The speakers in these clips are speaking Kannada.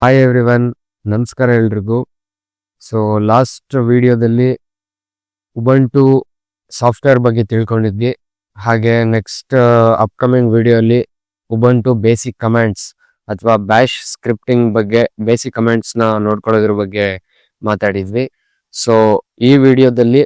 ಹಾಯ್ ಎವ್ರಿವನ್, ನಮಸ್ಕಾರ ಎಲ್ರಿಗೂ. ಸೊ ಲಾಸ್ಟ್ ವಿಡಿಯೋದಲ್ಲಿ ಉಬಂಟು ಸಾಫ್ಟ್ವೇರ್ ಬಗ್ಗೆ ತಿಳ್ಕೊಂಡಿದ್ವಿ. ಹಾಗೆ ನೆಕ್ಸ್ಟ್ ಅಪ್ಕಮಿಂಗ್ ವಿಡಿಯೋಲಿ ಉಬಂಟು ಬೇಸಿಕ್ ಕಮಾಂಡ್ಸ್ ಅಥವಾ ಬ್ಯಾಶ್ ಸ್ಕ್ರಿಪ್ಟಿಂಗ್ ಬಗ್ಗೆ ಬೇಸಿಕ್ ಕಮಾಂಡ್ಸ್ನ ನೋಡ್ಕೊಳ್ಳೋದ್ರ ಬಗ್ಗೆ ಮಾತಾಡಿದ್ವಿ. ಸೊ ಈ ವಿಡಿಯೋದಲ್ಲಿ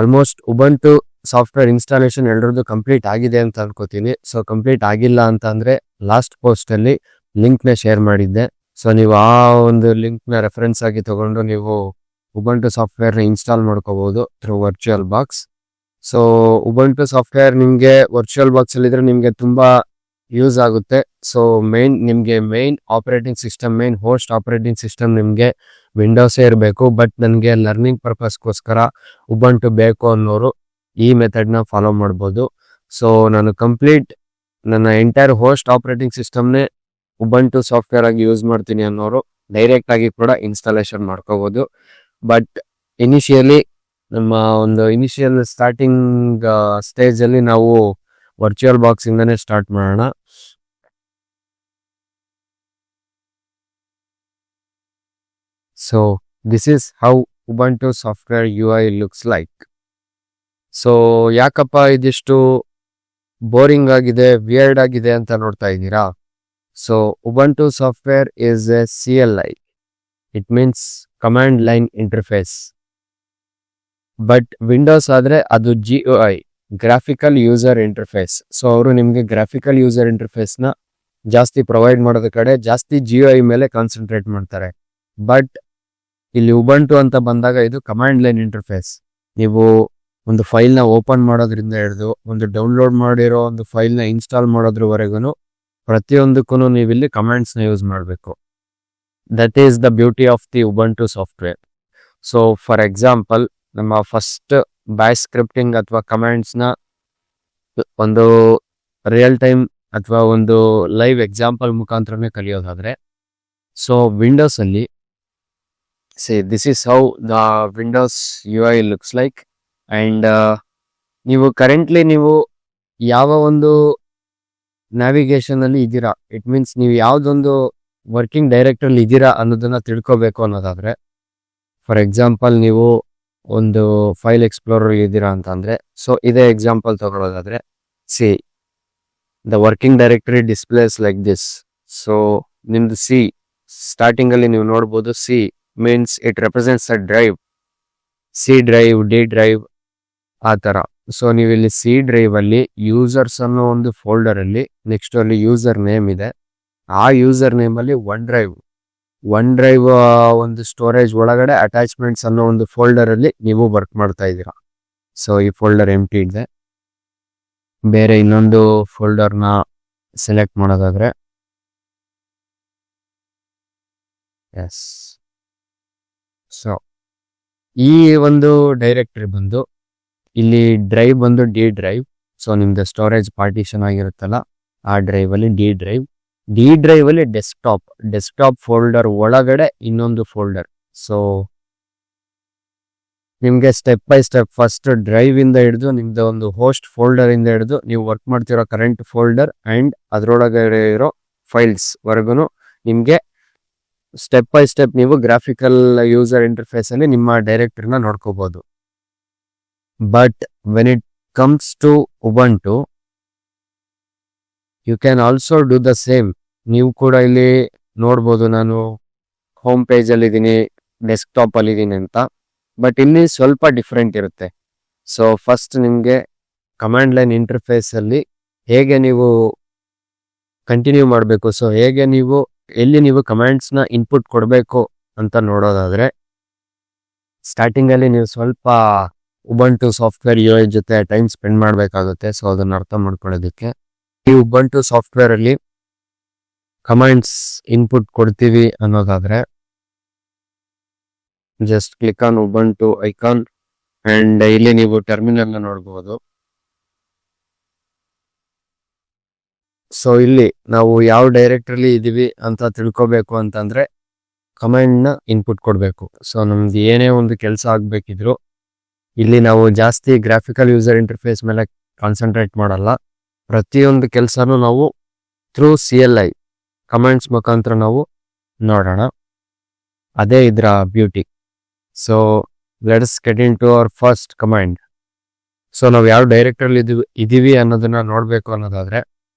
ಆಲ್ಮೋಸ್ಟ್ ಉಬಂಟು ಸಾಫ್ಟ್ವೇರ್ ಇನ್ಸ್ಟಾಲೇಷನ್ ಎಲ್ಲರದ್ದು ಕಂಪ್ಲೀಟ್ ಆಗಿದೆ ಅಂತ ಅನ್ಕೋತೀನಿ. ಸೊ ಕಂಪ್ಲೀಟ್ ಆಗಿಲ್ಲ ಅಂತ ಅಂದ್ರೆ ಲಾಸ್ಟ್ ಪೋಸ್ಟಲ್ಲಿ ಲಿಂಕ್ನ ಶೇರ್ ಮಾಡಿದ್ದೆ. ಸೊ ನೀವು ಆ ಒಂದು ಲಿಂಕ್ನ ರೆಫರೆನ್ಸ್ ಆಗಿ ತಗೊಂಡು ನೀವು ಉಬಂಟು ಸಾಫ್ಟ್ವೇರ್ನ ಇನ್ಸ್ಟಾಲ್ ಮಾಡ್ಕೋಬಹುದು through virtual box. So Ubuntu software ನಿಮಗೆ ವರ್ಚುವಲ್ ಬಾಕ್ಸ್ ಅಲ್ಲಿ ಇದ್ರೆ ನಿಮಗೆ ತುಂಬಾ ಯೂಸ್ ಆಗುತ್ತೆ. ಸೊ ನಿಮಗೆ main operating system, main host operating system ನಿಮಗೆ ವಿಂಡೋಸೇ ಇರಬೇಕು. ಬಟ್ ನನಗೆ ಲರ್ನಿಂಗ್ ಪರ್ಪಸ್ಗೋಸ್ಕರ ಉಬಂಟು ಬೇಕು ಅನ್ನೋರು ಈ ಮೆಥಡ್ನ ಫಾಲೋ ಮಾಡ್ಬೋದು. ಸೊ ನಾನು ಕಂಪ್ಲೀಟ್ ನನ್ನ ಎಂಟೈರ್ ಹೋಸ್ಟ್ ಆಪರೇಟಿಂಗ್ ಸಿಸ್ಟಮ್ನೇ ಉಬಂಟು ಸಾಫ್ಟ್ವೇರ್ ಆಗಿ ಯೂಸ್ ಮಾಡ್ತೀನಿ ಅನ್ನೋರು ಡೈರೆಕ್ಟ್ ಆಗಿ ಕೂಡ ಇನ್ಸ್ಟಾಲೇಷನ್ ಮಾಡ್ಕೋಬಹುದು. ಬಟ್ ಇನಿಷಿಯಲಿ ನಮ್ಮ ಒಂದು ಇನಿಷಿಯಲ್ ಸ್ಟಾರ್ಟಿಂಗ್ ಸ್ಟೇಜ್ ಅಲ್ಲಿ ನಾವು ವರ್ಚುವಲ್ ಬಾಕ್ಸ್ ಇಂದಾನೆ ಸ್ಟಾರ್ಟ್ ಮಾಡೋಣ. So this is how Ubuntu software UI looks like. So ಯಾಕಪ್ಪ ಇದಿಷ್ಟು ಬೋರಿಂಗ್ ಆಗಿದೆ, ವಿಯರ್ಡ್ ಆಗಿದೆ ಅಂತ ನೋಡ್ತಾ ಇದ್ದೀರಾ? So Ubuntu software is a CLI. It means command line interface. But Windows ಆದ್ರೆ ಅದು GUI, graphical user interface. So ಅವರು ನಿಮಗೆ ಗ್ರಾಫಿಕಲ್ ಯೂಸರ್ ಇಂಟರ್ಫೇಸ್ನ ಜಾಸ್ತಿ ಪ್ರೊವೈಡ್ ಮಾಡೋದ ಕಡೆ ಜಾಸ್ತಿ GUI ಮೇಲೆ ಕಾನ್ಸಂಟ್ರೇಟ್ ಮಾಡ್ತಾರೆ. ಬಟ್ ಇಲ್ಲಿ ಉಬಂಟು ಅಂತ ಬಂದಾಗ ಇದು ಕಮಾಂಡ್ ಲೈನ್ ಇಂಟರ್ಫೇಸ್. ನೀವು ಒಂದು ಫೈಲ್ನ ಓಪನ್ ಮಾಡೋದ್ರಿಂದ ಹಿಡಿದು ಒಂದು ಡೌನ್ಲೋಡ್ ಮಾಡಿರೋ ಒಂದು ಫೈಲ್ನ ಇನ್ಸ್ಟಾಲ್ ಮಾಡೋದ್ರವರೆಗೂ ಪ್ರತಿಯೊಂದಕ್ಕೂ ನೀವು ಇಲ್ಲಿ ಕಮಾಂಡ್ಸ್ನ ಯೂಸ್ ಮಾಡಬೇಕು. That is the beauty of the Ubuntu software. So for example, ನಮ್ಮ ಫಸ್ಟ್ ಬ್ಯಾಶ್ ಸ್ಕ್ರಿಪ್ಟಿಂಗ್ ಅಥವಾ ಕಮಾಂಡ್ಸ್ನ ಒಂದು ರಿಯಲ್ ಟೈಮ್ ಅಥವಾ ಒಂದು ಲೈವ್ ಎಕ್ಸಾಂಪಲ್ ಮುಖಾಂತರನೇ ಕಲಿಯೋದಾದ್ರೆ, ಸೊ ವಿಂಡೋಸ್ ಅಲ್ಲಿ this is how the Windows UI looks like. And ನೀವು ಕರೆಂಟ್ಲಿ ನೀವು ಯಾವ ಒಂದು ನ್ಯಾವಿಗೇಷನ್ ಅಲ್ಲಿ ಇದ್ದೀರಾ, ಇಟ್ ಮೀನ್ಸ್ ನೀವು ಯಾವ್ದೊಂದು ವರ್ಕಿಂಗ್ ಡೈರೆಕ್ಟರ್ ಇದ್ದೀರಾ ಅನ್ನೋದನ್ನ ತಿಳ್ಕೊಬೇಕು ಅನ್ನೋದಾದ್ರೆ, ಫಾರ್ ಎಕ್ಸಾಂಪಲ್ ನೀವು ಒಂದು ಫೈಲ್ ಎಕ್ಸ್ಪ್ಲೋರರ್ ಇದ್ದೀರಾ ಅಂತ ಅಂದ್ರೆ, ಸೊ ಇದೇ ಎಕ್ಸಾಂಪಲ್ ತಗೊಳ್ಳೋದಾದ್ರೆ, see the working directory displays like this. So ನಿಮ್ದು ಸ್ಟಾರ್ಟಿಂಗ್ ಅಲ್ಲಿ ನೀವು ನೋಡ್ಬೋದು, means it represents a drive, C drive, D drive ಆ ತರ. ಸೊ ನೀವು ಇಲ್ಲಿ C ಡ್ರೈವ್ ಅಲ್ಲಿ ಯೂಸರ್ಸ್ ಅನ್ನೋ ಒಂದು ಫೋಲ್ಡರ್ ಅಲ್ಲಿ ನೆಕ್ಸ್ಟ್ ಅಲ್ಲಿ ಯೂಸರ್ ನೇಮ್ ಇದೆ. ಆ ಯೂಸರ್ ನೇಮ್ ಅಲ್ಲಿ ಒನ್ ಡ್ರೈವ್ ಒಂದು ಸ್ಟೋರೇಜ್ ಒಳಗಡೆ ಅಟ್ಯಾಚ್ಮೆಂಟ್ಸ್ ಅನ್ನೋ ಒಂದು ಫೋಲ್ಡರ್ ಅಲ್ಲಿ ನೀವು ವರ್ಕ್ ಮಾಡ್ತಾ ಇದ್ದೀರಾ. ಸೊ ಈ ಫೋಲ್ಡರ್ ಎಂಟಿ ಇದೆ. ಬೇರೆ ಇನ್ನೊಂದು ಫೋಲ್ಡರ್ನ ಸೆಲೆಕ್ಟ್ ಮಾಡೋದಾದ್ರೆ, ಎಸ್, ಸೊ ಈ ಒಂದು ಡೈರೆಕ್ಟರಿ ಬಂದು ಇಲ್ಲಿ ಡ್ರೈವ್ ಬಂದು D ಡ್ರೈವ್. ಸೊ ನಿಮ್ದು ಸ್ಟೋರೇಜ್ ಪಾರ್ಟಿಷನ್ ಆಗಿರುತ್ತಲ್ಲ ಆ ಡ್ರೈವ್ ಅಲ್ಲಿ D ಡ್ರೈವ್ ಅಲ್ಲಿ ಡೆಸ್ಕ್ಟಾಪ್ ಫೋಲ್ಡರ್ ಒಳಗಡೆ ಇನ್ನೊಂದು ಫೋಲ್ಡರ್. ಸೊ ನಿಮ್ಗೆ step by step first drive ಇಂದ ಹಿಡಿದು ನಿಮ್ದು ಒಂದು ಹೋಸ್ಟ್ ಫೋಲ್ಡರ್ ಇಂದ ಹಿಡಿದು ನೀವು ವರ್ಕ್ ಮಾಡ್ತಿರೋ ಕರೆಂಟ್ ಫೋಲ್ಡರ್ ಅಂಡ್ ಅದರೊಳಗಡೆ ಇರೋ ಫೈಲ್ಸ್ ವರೆಗೂ ನಿಮ್ಗೆ ಸ್ಟೆಪ್ ಬೈ ಸ್ಟೆಪ್ ನೀವು ಗ್ರಾಫಿಕಲ್ ಯೂಸರ್ ಇಂಟರ್ಫೇಸ್ ಅಲ್ಲಿ ನಿಮ್ಮ ಡೈರೆಕ್ಟರಿನ ನೋಡ್ಕೋಬಹುದು. But when it comes to Ubuntu, you can also do the same. ನೀವು ಕೂಡ ಇಲ್ಲಿ ನೋಡ್ಬೋದು, ನಾನು ಹೋಮ್ ಪೇಜ್ ಅಲ್ಲಿ ಇದ್ದೀನಿ, ಡೆಸ್ಕ್ಟಾಪ್ ಅಲ್ಲಿ ಇದ್ದೀನಿ ಅಂತ. ಬಟ್ ಇಲ್ಲಿ ಸ್ವಲ್ಪ ಡಿಫ್ರೆಂಟ್ ಇರುತ್ತೆ. ಸೊ ಫಸ್ಟ್ ನಿಮ್ಗೆ ಕಮಾಂಡ್ ಲೈನ್ ಇಂಟರ್ಫೇಸ್ ಅಲ್ಲಿ ಹೇಗೆ ನೀವು ಕಂಟಿನ್ಯೂ ಮಾಡಬೇಕು, ಸೊ ಹೇಗೆ ನೀವು ಎಲ್ಲಿ ನೀವು ಕಮಾಂಡ್ಸ್ನ ಇನ್ಪುಟ್ ಕೊಡಬೇಕು ಅಂತ ನೋಡೋದಾದ್ರೆ, ಸ್ಟಾರ್ಟಿಂಗ್ ಅಲ್ಲಿ ನೀವು ಸ್ವಲ್ಪ ಉಬಂಟು ಸಾಫ್ಟ್ವೇರ್ UI ಜೊತೆ ಟೈಮ್ ಸ್ಪೆಂಡ್ ಮಾಡಬೇಕಾಗುತ್ತೆ. ಸೊ ಅದನ್ನ ಅರ್ಥ ಮಾಡ್ಕೊಳ್ಳೋದಕ್ಕೆ ಈ ಉಬಂಟು ಸಾಫ್ಟ್ವೇರ್ ಅಲ್ಲಿ ಕಮಾಂಡ್ಸ್ ಇನ್ಪುಟ್ ಕೊಡ್ತೀವಿ ಅನ್ನೋದಾದ್ರೆ, just click on Ubuntu icon and ಇಲ್ಲಿ ನೀವು ಟರ್ಮಿನಲ್ ನ ನೋಡಬಹುದು. ಸೊ ಇಲ್ಲಿ ನಾವು ಯಾವ ಡೈರೆಕ್ಟರಿಲಿ ಇದೀವಿ ಅಂತ ತಿಳ್ಕೊಬೇಕು ಅಂತಂದ್ರೆ ಕಮಾಂಡ್ ನ ಇನ್ಪುಟ್ ಕೊಡಬೇಕು. ಸೊ ನಮ್ದು ಏನೇ ಒಂದು ಕೆಲಸ ಆಗ್ಬೇಕಿದ್ರು ಇಲ್ಲಿ ನಾವು ಜಾಸ್ತಿ ಗ್ರಾಫಿಕಲ್ ಯೂಸರ್ ಇಂಟರ್ಫೇಸ್ ಮೇಲೆ ಕಾನ್ಸಂಟ್ರೇಟ್ ಮಾಡಲ್ಲ. ಪ್ರತಿಯೊಂದು ಕೆಲಸನೂ ನಾವು ಥ್ರೂ CLI ಕಮಾಂಡ್ಸ್ ಮುಖಾಂತರ ನಾವು ನೋಡೋಣ. ಅದೇ ಇದರ beauty. So let's get into our first command. So ನಾವು ಯಾವ ಡೈರೆಕ್ಟರಲ್ಲಿ ಇದೀವಿ ಅನ್ನೋದನ್ನ ನೋಡಬೇಕು ಅನ್ನೋದಾದ್ರೆ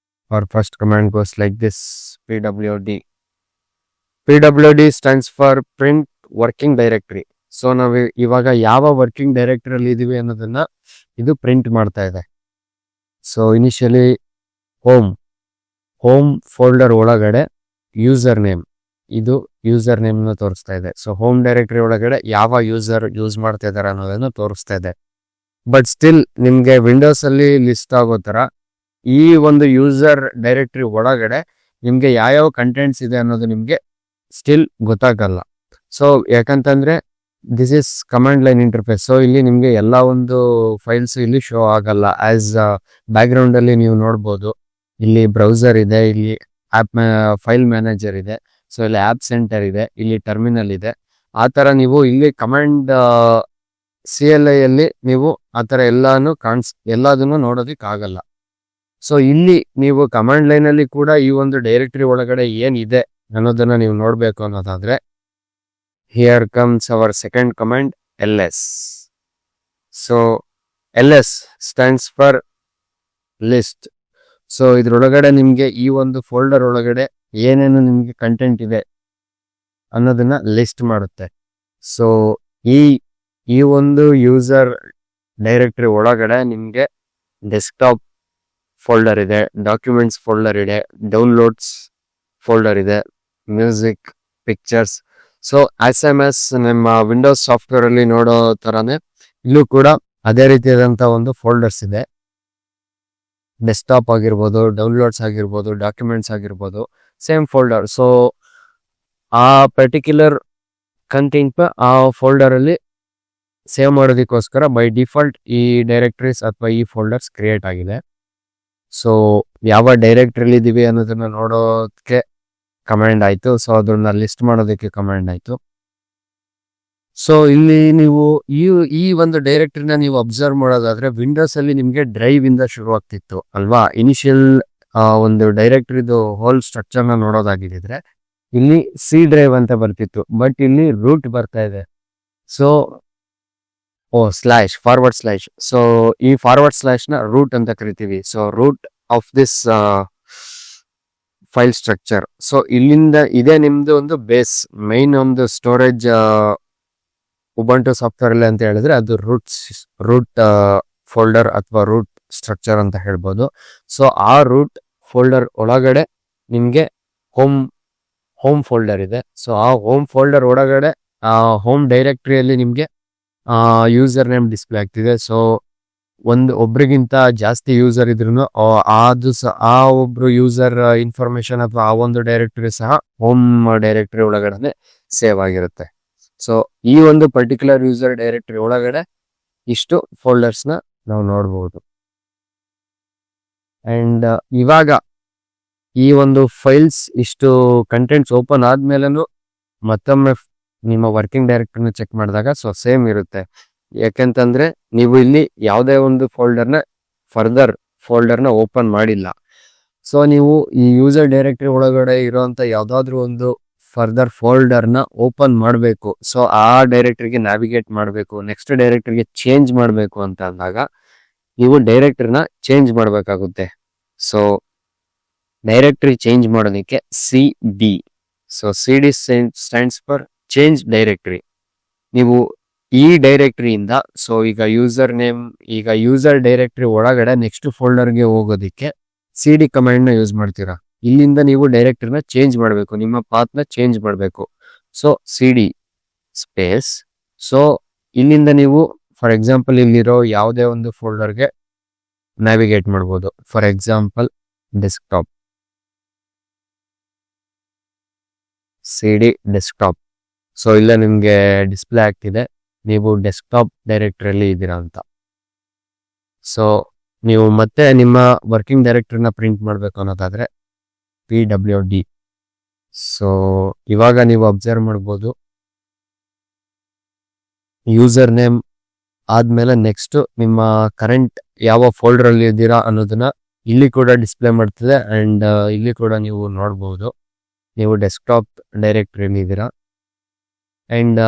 our first command goes like this: pwd. pwd stands for print working directory. So ನಾವು ಇವಾಗ ಯಾವ ವರ್ಕಿಂಗ್ ಡೈರೆಕ್ಟರಿ ಅಲ್ಲಿ ಇದೀವಿ ಅನ್ನೋದನ್ನ ಇದು ಪ್ರಿಂಟ್ ಮಾಡ್ತಾ ಇದೆ. ಸೊ ಇನಿಷಿಯಲಿ ಹೋಮ್ ಫೋಲ್ಡರ್ ಒಳಗಡೆ ಯೂಸರ್ ನೇಮ್, ಇದು ಯೂಸರ್ ನೇಮ್ ನ ತೋರಿಸ್ತಾ ಇದೆ. ಸೊ ಹೋಮ್ ಡೈರೆಕ್ಟರಿ ಒಳಗಡೆ ಯಾವ ಯೂಸರ್ ಯೂಸ್ ಮಾಡ್ತಾ ಇದಾರೆ ಅನ್ನೋದನ್ನ ತೋರಿಸ್ತಾ ಇದೆ. ಬಟ್ ಸ್ಟಿಲ್ ನಿಮ್ಗೆ ವಿಂಡೋಸ್ ಅಲ್ಲಿ ಲಿಸ್ಟ್ ಆಗೋ ತರ ಈ ಒಂದು ಯೂಸರ್ ಡೈರೆಕ್ಟರಿ ಒಳಗಡೆ ನಿಮ್ಗೆ ಯಾವ ಕಂಟೆಂಟ್ಸ್ ಇದೆ ಅನ್ನೋದು ನಿಮ್ಗೆ ಸ್ಟಿಲ್ ಗೊತ್ತಾಗಲ್ಲ. ಸೊ ಯಾಕಂತಂದ್ರೆ this is command line interface. So ಇಲ್ಲಿ ನಿಮ್ಗೆ ಎಲ್ಲ ಒಂದು ಫೈಲ್ಸ್ ಇಲ್ಲಿ ಶೋ ಆಗಲ್ಲ. ಆಸ್ ಬ್ಯಾಕ್ ಗ್ರೌಂಡ್ ಅಲ್ಲಿ ನೀವು ನೋಡ್ಬೋದು, ಇಲ್ಲಿ ಬ್ರೌಸರ್ ಇದೆ, ಇಲ್ಲಿ ಫೈಲ್ ಮ್ಯಾನೇಜರ್ ಇದೆ, ಸೊ ಇಲ್ಲಿ ಆಪ್ ಸೆಂಟರ್ ಇದೆ, ಇಲ್ಲಿ ಟರ್ಮಿನಲ್ ಇದೆ. ಆ ತರ ನೀವು ಇಲ್ಲಿ ಕಮಾಂಡ್ CLI ಅಲ್ಲಿ ನೀವು ಆ ತರ ಎಲ್ಲದನ್ನು ನೋಡೋದಿಕ್ ಆಗಲ್ಲ. ಸೊ ಇಲ್ಲಿ ನೀವು ಕಮಾಂಡ್ ಲೈನ್ ಅಲ್ಲಿ ಕೂಡ ಈ ಒಂದು ಡೈರೆಕ್ಟರಿ ಒಳಗಡೆ ಏನಿದೆ ಅನ್ನೋದನ್ನ ನೀವು ನೋಡ್ಬೇಕು ಅನ್ನೋದಾದ್ರೆ here comes our second command, ls. So ls stands for list. So ಇದ್ರೊಳಗಡೆ ನಿಮ್ಗೆ ಈ ಒಂದು ಫೋಲ್ಡರ್ ಒಳಗಡೆ ಏನೇನು ನಿಮ್ಗೆ ಕಂಟೆಂಟ್ ಇದೆ ಅನ್ನೋದನ್ನ ಲಿಸ್ಟ್ ಮಾಡುತ್ತೆ. ಸೊ ಈ ಒಂದು ಯೂಸರ್ ಡೈರೆಕ್ಟರಿ ಒಳಗಡೆ ನಿಮ್ಗೆ ಡೆಸ್ಕ್ಟಾಪ್ ಫೋಲ್ಡರ್ ಇದೆ, ಡಾಕ್ಯುಮೆಂಟ್ಸ್ ಫೋಲ್ಡರ್ ಇದೆ, ಡೌನ್ಲೋಡ್ಸ್ ಫೋಲ್ಡರ್ ಇದೆ, ಮ್ಯೂಸಿಕ್, ಪಿಕ್ಚರ್ಸ್. ಸೊ SMS ನಿಮ್ಮ ವಿಂಡೋಸ್ ಸಾಫ್ಟ್ವೇರ್ ಅಲ್ಲಿ ನೋಡೋ ತರಾನೇ ಇಲ್ಲೂ ಕೂಡ ಅದೇ ರೀತಿಯಾದಂತ ಒಂದು ಫೋಲ್ಡರ್ಸ್ ಇದೆ. ಡೆಸ್ಕ್ಟಾಪ್ ಆಗಿರ್ಬೋದು, ಡೌನ್ಲೋಡ್ಸ್ ಆಗಿರ್ಬೋದು, ಡಾಕ್ಯುಮೆಂಟ್ಸ್ ಆಗಿರ್ಬೋದು, ಸೇಮ್ ಫೋಲ್ಡರ್. ಸೊ ಆ ಪರ್ಟಿಕ್ಯುಲರ್ ಕಂಟೆಂಟ್ ಆ ಫೋಲ್ಡರ್ ಅಲ್ಲಿ ಸೇವ್ ಮಾಡೋದಕ್ಕೋಸ್ಕರ ಬೈ ಡಿಫಾಲ್ಟ್ ಈ ಡೈರೆಕ್ಟರೀಸ್ ಅಥವಾ ಈ ಫೋಲ್ಡರ್ಸ್ ಕ್ರಿಯೇಟ್ ಆಗಿದೆ. ಸೊ ಯಾವ ಡೈರೆಕ್ಟರಿಲಿ ಇದೀವಿ ಅನ್ನೋದನ್ನ ನೋಡೋದಕ್ಕೆ ಕಮಾಂಡ್ ಆಯ್ತು. ಸೊ ಅದನ್ನ ಲಿಸ್ಟ್ ಮಾಡೋದಕ್ಕೆ ಕಮಾಂಡ್ ಆಯ್ತು. ಸೊ ಇಲ್ಲಿ ನೀವು ಈ ಒಂದು ಡೈರೆಕ್ಟರಿನ ನೀವು ಅಬ್ಸರ್ವ್ ಮಾಡೋದಾದ್ರೆ ವಿಂಡೋಸ್ ಅಲ್ಲಿ ನಿಮ್ಗೆ ಡ್ರೈವ್ ಇಂದ ಶುರು ಆಗ್ತಿತ್ತು ಅಲ್ವಾ. ಇನಿಷಿಯಲ್ ಒಂದು ಡೈರೆಕ್ಟರಿದು ಹೋಲ್ ಸ್ಟ್ರಕ್ಚರ್ ನ ನೋಡೋದಾಗಿದ್ರೆ ಇಲ್ಲಿ ಸಿ ಡ್ರೈವ್ ಅಂತ ಬರ್ತಿತ್ತು, ಬಟ್ ಇಲ್ಲಿ ರೂಟ್ ಬರ್ತಾ ಇದೆ. So forward slash. ಸೊ ಈ ಫಾರ್ವರ್ಡ್ ಸ್ಲಾಶ್ ನ ರೂಟ್ ಅಂತ ಕರಿತೀವಿ. So root of this file structure. So ಇಲ್ಲಿಂದ ಇದೇ ನಿಮ್ದು ಒಂದು ಬೇಸ್, ಮೈನ್ ಒಂದು ಸ್ಟೋರೇಜ್ ಉಬಂಟು ಸಾಫ್ಟ್ವೇರ್ ಅಲ್ಲಿ ಅಂತ ಹೇಳಿದ್ರೆ ಅದು ರೂಟ್ ಫೋಲ್ಡರ್ ಅಥವಾ ರೂಟ್ ಸ್ಟ್ರಕ್ಚರ್ ಅಂತ ಹೇಳ್ಬೋದು. ಸೊ ಆ ರೂಟ್ ಫೋಲ್ಡರ್ ಒಳಗಡೆ ನಿಮ್ಗೆ ಹೋಮ್ ಫೋಲ್ಡರ್ ಇದೆ. ಸೊ ಆ ಹೋಮ್ ಫೋಲ್ಡರ್ ಒಳಗಡೆ ಹೋಮ್ ಡೈರೆಕ್ಟರಿಯಲ್ಲಿ ನಿಮ್ಗೆ ಯೂಸರ್ ನೇಮ್ ಡಿಸ್ಪ್ಲೇ ಆಗ್ತಿದೆ. ಸೊ ಒಬ್ರಿಗಿಂತ ಜಾಸ್ತಿ ಯೂಸರ್ ಇದ್ರು ಆ ಒಬ್ರು ಯೂಸರ್ ಇನ್ಫಾರ್ಮೇಶನ್ ಅಥವಾ ಆ ಒಂದು ಡೈರೆಕ್ಟರಿ ಸಹ ಹೋಮ್ ಡೈರೆಕ್ಟರಿ ಒಳಗಡೆ ಸೇವ್ ಆಗಿರುತ್ತೆ. ಸೊ ಈ ಒಂದು ಪರ್ಟಿಕ್ಯುಲರ್ ಯೂಸರ್ ಡೈರೆಕ್ಟರಿ ಒಳಗಡೆ ಇಷ್ಟು ಫೋಲ್ಡರ್ಸ್ ನ ನಾವು ನೋಡಬಹುದು. ಅಂಡ್ ಇವಾಗ ಈ ಒಂದು ಫೈಲ್ಸ್ ಇಷ್ಟು ಕಂಟೆಂಟ್ಸ್ ಓಪನ್ ಆದ್ಮೇಲೂ ಮತ್ತೊಮ್ಮೆ ನಿಮ್ಮ ವರ್ಕಿಂಗ್ ಡೈರೆಕ್ಟರಿನ ಚೆಕ್ ಮಾಡಿದಾಗ ಸೊ ಸೇಮ್ ಇರುತ್ತೆ. ಯಾಕೆಂತಂದ್ರೆ ನೀವು ಇಲ್ಲಿ ಯಾವುದೇ ಒಂದು ಫರ್ದರ್ ಫೋಲ್ಡರ್ನ ಓಪನ್ ಮಾಡಿಲ್ಲ. ಸೊ ನೀವು ಈ ಯೂಸರ್ ಡೈರೆಕ್ಟರಿ ಒಳಗಡೆ ಇರುವಂತ ಯಾವ್ದಾದ್ರು ಒಂದು ಫರ್ದರ್ ಫೋಲ್ಡರ್ನ ಓಪನ್ ಮಾಡಬೇಕು. ಸೊ ಆ ಡೈರೆಕ್ಟರಿಗೆ ನ್ಯಾವಿಗೇಟ್ ಮಾಡಬೇಕು, ನೆಕ್ಸ್ಟ್ ಡೈರೆಕ್ಟರಿಗೆ ಚೇಂಜ್ ಮಾಡಬೇಕು ಅಂತ ಅಂದಾಗ ನೀವು ಡೈರೆಕ್ಟರಿನ ಚೇಂಜ್ ಮಾಡಬೇಕಾಗುತ್ತೆ. ಸೊ ಡೈರೆಕ್ಟರಿ ಚೇಂಜ್ ಮಾಡೋದಕ್ಕೆ CD. So CD stands for change directory. ನೀವು ಈ ಡೈರೆಕ್ಟರಿಯಿಂದ ಸೊ ಈಗ ಯೂಸರ್ ಡೈರೆಕ್ಟರಿ ಒಳಗಡೆ ನೆಕ್ಸ್ಟ್ ಫೋಲ್ಡರ್ಗೆ ಹೋಗೋದಿಕ್ಕೆ CD ಕಮಾಂಡ್ ನ ಯೂಸ್ ಮಾಡ್ತೀರಾ. ಇಲ್ಲಿಂದ ನೀವು ಡೈರೆಕ್ಟರಿನ ಚೇಂಜ್ ಮಾಡಬೇಕು, ನಿಮ್ಮ ಪಾತ್ ನ ಚೇಂಜ್ ಮಾಡಬೇಕು. So CD space. ಸೊ ಇಲ್ಲಿಂದ ನೀವು ಫಾರ್ ಎಕ್ಸಾಂಪಲ್ ಇಲ್ಲಿರೋ ಯಾವುದೇ ಒಂದು ಫೋಲ್ಡರ್ಗೆ ನ್ಯಾವಿಗೇಟ್ ಮಾಡ್ಬೋದು. For example desktop, CD desktop. So ಇಲ್ಲ ನಿಮ್ಗೆ ಡಿಸ್ಪ್ಲೇ ಆಗ್ತಿದೆ ನೀವು ಡೆಸ್ಕ್ಟಾಪ್ ಡೈರೆಕ್ಟರಿಯಲ್ಲಿ ಇದ್ದೀರಾ ಅಂತ. ಸೊ ನೀವು ಮತ್ತೆ ನಿಮ್ಮ ವರ್ಕಿಂಗ್ ಡೈರೆಕ್ಟರಿನ ಪ್ರಿಂಟ್ ಮಾಡಬೇಕು ಅನ್ನೋದಾದ್ರೆ pwd. ಸೊ ಇವಾಗ ನೀವು ಅಬ್ಸರ್ವ್ ಮಾಡ್ಬೋದು ಯೂಸರ್ ನೇಮ್ ಆದ್ಮೇಲೆ ನೆಕ್ಸ್ಟ್ ನಿಮ್ಮ ಕರೆಂಟ್ ಯಾವ ಫೋಲ್ಡರ್ ಅಲ್ಲಿ ಇದ್ದೀರಾ ಅನ್ನೋದನ್ನ ಇಲ್ಲಿ ಕೂಡ ಡಿಸ್ಪ್ಲೇ ಮಾಡ್ತಿದೆ. ಅಂಡ್ ಇಲ್ಲಿ ಕೂಡ ನೀವು ನೋಡ್ಬೋದು ನೀವು ಡೆಸ್ಕ್ಟಾಪ್ ಡೈರೆಕ್ಟರಿಯಲ್ಲಿ ಇದ್ದೀರಾ. ಅಂಡ್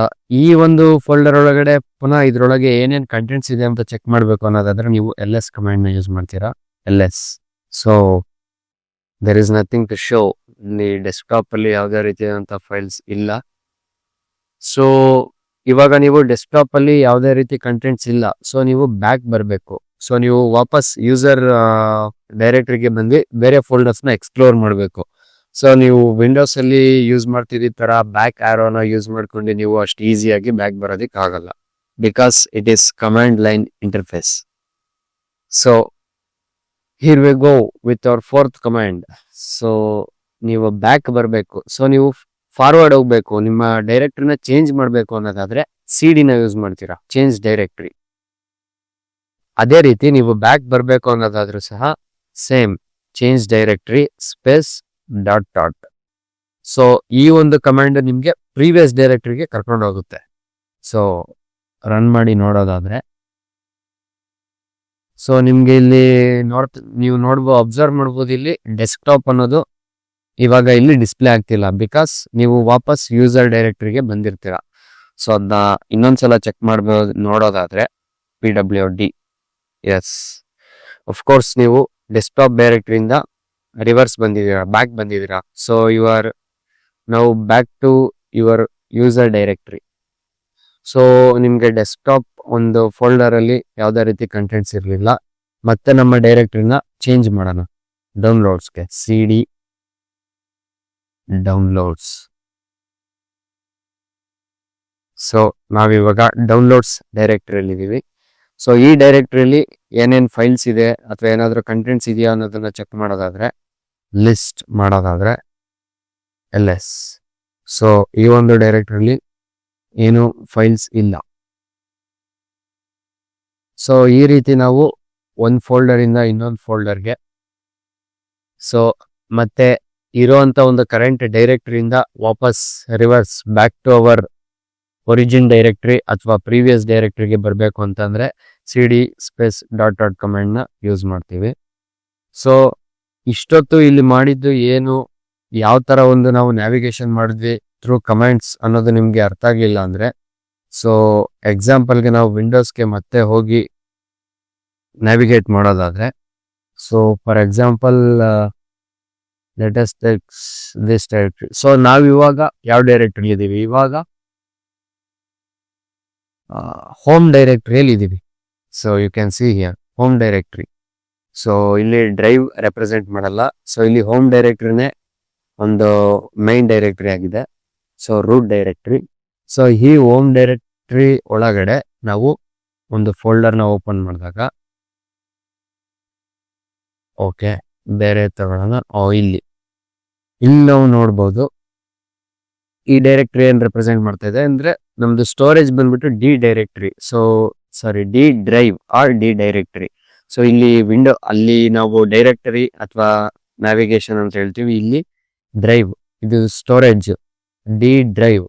ಈ ಒಂದು ಫೋಲ್ಡರ್ ಒಳಗಡೆ ಪುನಃ ಇದ್ರೊಳಗೆ ಏನೇನು ಕಂಟೆಂಟ್ಸ್ ಇದೆ ಅಂತ ಚೆಕ್ ಮಾಡಬೇಕು ಅನ್ನೋದಾದ್ರೆ ನೀವು ls ಕಮಾಂಡ್ ನ ಯೂಸ್ ಮಾಡ್ತೀರಾ. ls. So there is nothing to show. ಈ ಡೆಸ್ಕ್ಟಾಪ್ ಅಲ್ಲಿ ಯಾವುದೇ ರೀತಿಯಾದಂತಹ ಫೈಲ್ಸ್ ಇಲ್ಲ. ಸೊ ಇವಾಗ ನೀವು ಡೆಸ್ಕ್ಟಾಪ್ ಅಲ್ಲಿ ಯಾವುದೇ ರೀತಿ ಕಂಟೆಂಟ್ಸ್ ಇಲ್ಲ. ಸೊ ನೀವು ಬ್ಯಾಕ್ ಬರಬೇಕು. ಸೊ ನೀವು ವಾಪಸ್ ಯೂಸರ್ ಡೈರೆಕ್ಟರಿಗೆ ಬಂದು ಬೇರೆ ಫೋಲ್ಡರ್ಸ್ ನ ಎಕ್ಸ್ಪ್ಲೋರ್ ಮಾಡಬೇಕು. ಸೊ ನೀವು ವಿಂಡೋಸ್ ಅಲ್ಲಿ ಯೂಸ್ ಮಾಡ್ತಿದ್ದ ತರ ಬ್ಯಾಕ್ ಆರೋನ ಯೂಸ್ ಮಾಡ್ಕೊಂಡು ನೀವು ಅಷ್ಟು ಈಸಿಯಾಗಿ ಬ್ಯಾಕ್ ಬರೋದಿಕ್ ಆಗಲ್ಲ. Because it is command line interface. So here we go with our fourth command. So ನೀವು ಬ್ಯಾಕ್ ಬರಬೇಕು. ಸೊ ನೀವು ಫಾರ್ವರ್ಡ್ ಹೋಗ್ಬೇಕು. ನಿಮ್ಮ ಡೈರೆಕ್ಟರಿನ ಚೇಂಜ್ ಮಾಡಬೇಕು ಅನ್ನೋದಾದ್ರೆ cd ನ ಯೂಸ್ ಮಾಡ್ತೀರಾ, ಚೇಂಜ್ ಡೈರೆಕ್ಟರಿ. ಅದೇ ರೀತಿ ನೀವು ಬ್ಯಾಕ್ ಬರಬೇಕು ಅನ್ನೋದಾದ್ರೂ ಸಹ same change directory space dot dot. So ಈ ಒಂದು ಕಮಾಂಡ್ ನಿಮ್ಗೆ ಪ್ರೀವಿಯಸ್ ಡೈರೆಕ್ಟರಿಗೆ ಕರ್ಕೊಂಡು ಹೋಗುತ್ತೆ. ಸೊ ರನ್ ಮಾಡಿ ನೋಡೋದಾದ್ರೆ ಸೊ ನಿಮ್ಗೆ ಇಲ್ಲಿ ನೀವು ಅಬ್ಸರ್ವ್ ಮಾಡ್ಬೋದು, ಇಲ್ಲಿ ಡೆಸ್ಕ್ಟಾಪ್ ಅನ್ನೋದು ಇವಾಗ ಇಲ್ಲಿ ಡಿಸ್ಪ್ಲೇ ಆಗ್ತಿಲ್ಲ. ಬಿಕಾಸ್ ನೀವು ವಾಪಸ್ ಯೂಸರ್ ಡೈರೆಕ್ಟರಿಗೆ ಬಂದಿರ್ತೀರಾ. ಸೊ ಅದನ್ನ ಇನ್ನೊಂದ್ಸಲ ಚೆಕ್ ಮಾಡ್ಬೋದು ನೋಡೋದಾದ್ರೆ pwd. ಎಸ್, ಅಫ್ಕೋರ್ಸ್ ನೀವು ಡೆಸ್ಕ್ಟಾಪ್ ಡೈರೆಕ್ಟರಿಯಿಂದ ರಿವರ್ಸ್ ಬಂದಿದ್ದೀರಾ, ಬ್ಯಾಕ್ ಬಂದಿದ್ದೀರಾ. So you are now back to your user directory. So ನಿಮ್ಗೆ ಡೆಸ್ಕ್ಟಾಪ್ ಒಂದು ಫೋಲ್ಡರ್ ಅಲ್ಲಿ ಯಾವುದೇ ರೀತಿ ಕಂಟೆಂಟ್ಸ್ ಇರಲಿಲ್ಲ. ಮತ್ತೆ ನಮ್ಮ ಡೈರೆಕ್ಟರಿನ ಚೇಂಜ್ ಮಾಡೋಣ. ಡೌನ್ಲೋಡ್ಸ್ಗೆ cd ಡೌನ್ಲೋಡ್ಸ್. ಸೊ ನಾವಿವಾಗ ಡೌನ್ಲೋಡ್ಸ್ ಡೈರೆಕ್ಟರಿಯಲ್ಲಿ ಇದೀವಿ. ಸೊ ಈ ಡೈರೆಕ್ಟರಿಯಲ್ಲಿ ಏನೇನ್ ಫೈಲ್ಸ್ ಇದೆ ಅಥವಾ ಏನಾದ್ರೂ ಕಂಟೆಂಟ್ಸ್ ಇದೆಯಾ ಅನ್ನೋದನ್ನ ಚೆಕ್ ಮಾಡೋದಾದ್ರೆ, ಲಿಸ್ಟ್ ಮಾಡೋದಾದ್ರೆ ls. ಸೊ ಈ ಒಂದು ಡೈರೆಕ್ಟರಿಯಲ್ಲಿ ಏನು ಫೈಲ್ಸ್ ಇಲ್ಲ. ಸೊ ಈ ರೀತಿ ನಾವು ಒಂದು ಫೋಲ್ಡರ್ ಇಂದ ಇನ್ನೊಂದು ಫೋಲ್ಡರ್ಗೆ, ಸೊ ಮತ್ತೆ ಇರೋಂತ ಒಂದು ಕರೆಂಟ್ ಡೈರೆಕ್ಟರಿಯಿಂದ ವಾಪಸ್ reverse back to our origin directory ಅಥವಾ ಪ್ರೀವಿಯಸ್ ಡೈರೆಕ್ಟರಿಗೆ ಬರಬೇಕು ಅಂತಂದ್ರೆ cd space dot dot command ನ ಯೂಸ್ ಮಾಡ್ತೀವಿ. ಸೊ ಇಷ್ಟೊತ್ತು ಇಲ್ಲಿ ಮಾಡಿದ್ದು ಏನು, ಯಾವ ತರ ಒಂದು ನಾವು ನ್ಯಾವಿಗೇಷನ್ ಮಾಡಿದ್ವಿ ಥ್ರೂ ಕಮಾಂಡ್ಸ್ ಅನ್ನೋದು ನಿಮ್ಗೆ ಅರ್ಥ ಆಗ್ಲಿಲ್ಲ ಅಂದ್ರೆ, ಸೊ ಎಕ್ಸಾಂಪಲ್ಗೆ ನಾವು ವಿಂಡೋಸ್ಗೆ ಮತ್ತೆ ಹೋಗಿ ನ್ಯಾವಿಗೇಟ್ ಮಾಡೋದಾದ್ರೆ, so for example let us take this directory. So ನಾವು ಇವಾಗ ಯಾವ ಡೈರೆಕ್ಟರಿ ಇದೀವಿ, ಇವಾಗ ಹೋಮ್ ಡೈರೆಕ್ಟರಿಯಲ್ಲಿ ಇದೀವಿ. So you can see here home directory. So ಇಲ್ಲಿ ಡ್ರೈವ್ ರೆಪ್ರೆಸೆಂಟ್ ಮಾಡಲ್ಲ. ಸೊ ಇಲ್ಲಿ ಹೋಮ್ ಡೈರೆಕ್ಟರಿನೇ ಒಂದು ಮೈನ್ ಡೈರೆಕ್ಟರಿ ಆಗಿದೆ. So root directory. ಸೊ ಈ ಹೋಮ್ ಡೈರೆಕ್ಟರಿ ಒಳಗಡೆ ನಾವು ಒಂದು ಫೋಲ್ಡರ್ನ ಓಪನ್ ಮಾಡಿದಾಗ, ಓಕೆ ಬೇರೆ ತಗೊಳ್ಳೋಣ. ಇಲ್ಲಿ ನಾವು ನೋಡ್ಬೋದು ಈ ಡೈರೆಕ್ಟರಿ ಏನ್ ರೆಪ್ರೆಸೆಂಟ್ ಮಾಡ್ತಾ ಇದೆ ಅಂದ್ರೆ ನಮ್ದು ಸ್ಟೋರೇಜ್ ಬಂದ್ಬಿಟ್ಟು D directory. So sorry D drive or D directory. So ಇಲ್ಲಿ ವಿಂಡೋ ಅಲ್ಲಿ ನಾವು ಡೈರೆಕ್ಟರಿ ಅಥವಾ ನ್ಯಾವಿಗೇಷನ್ ಅಂತ ಹೇಳ್ತೀವಿ. ಇಲ್ಲಿ ಡ್ರೈವ್, ಇದು ಸ್ಟೋರೇಜ್ ಡಿ ಡ್ರೈವ್.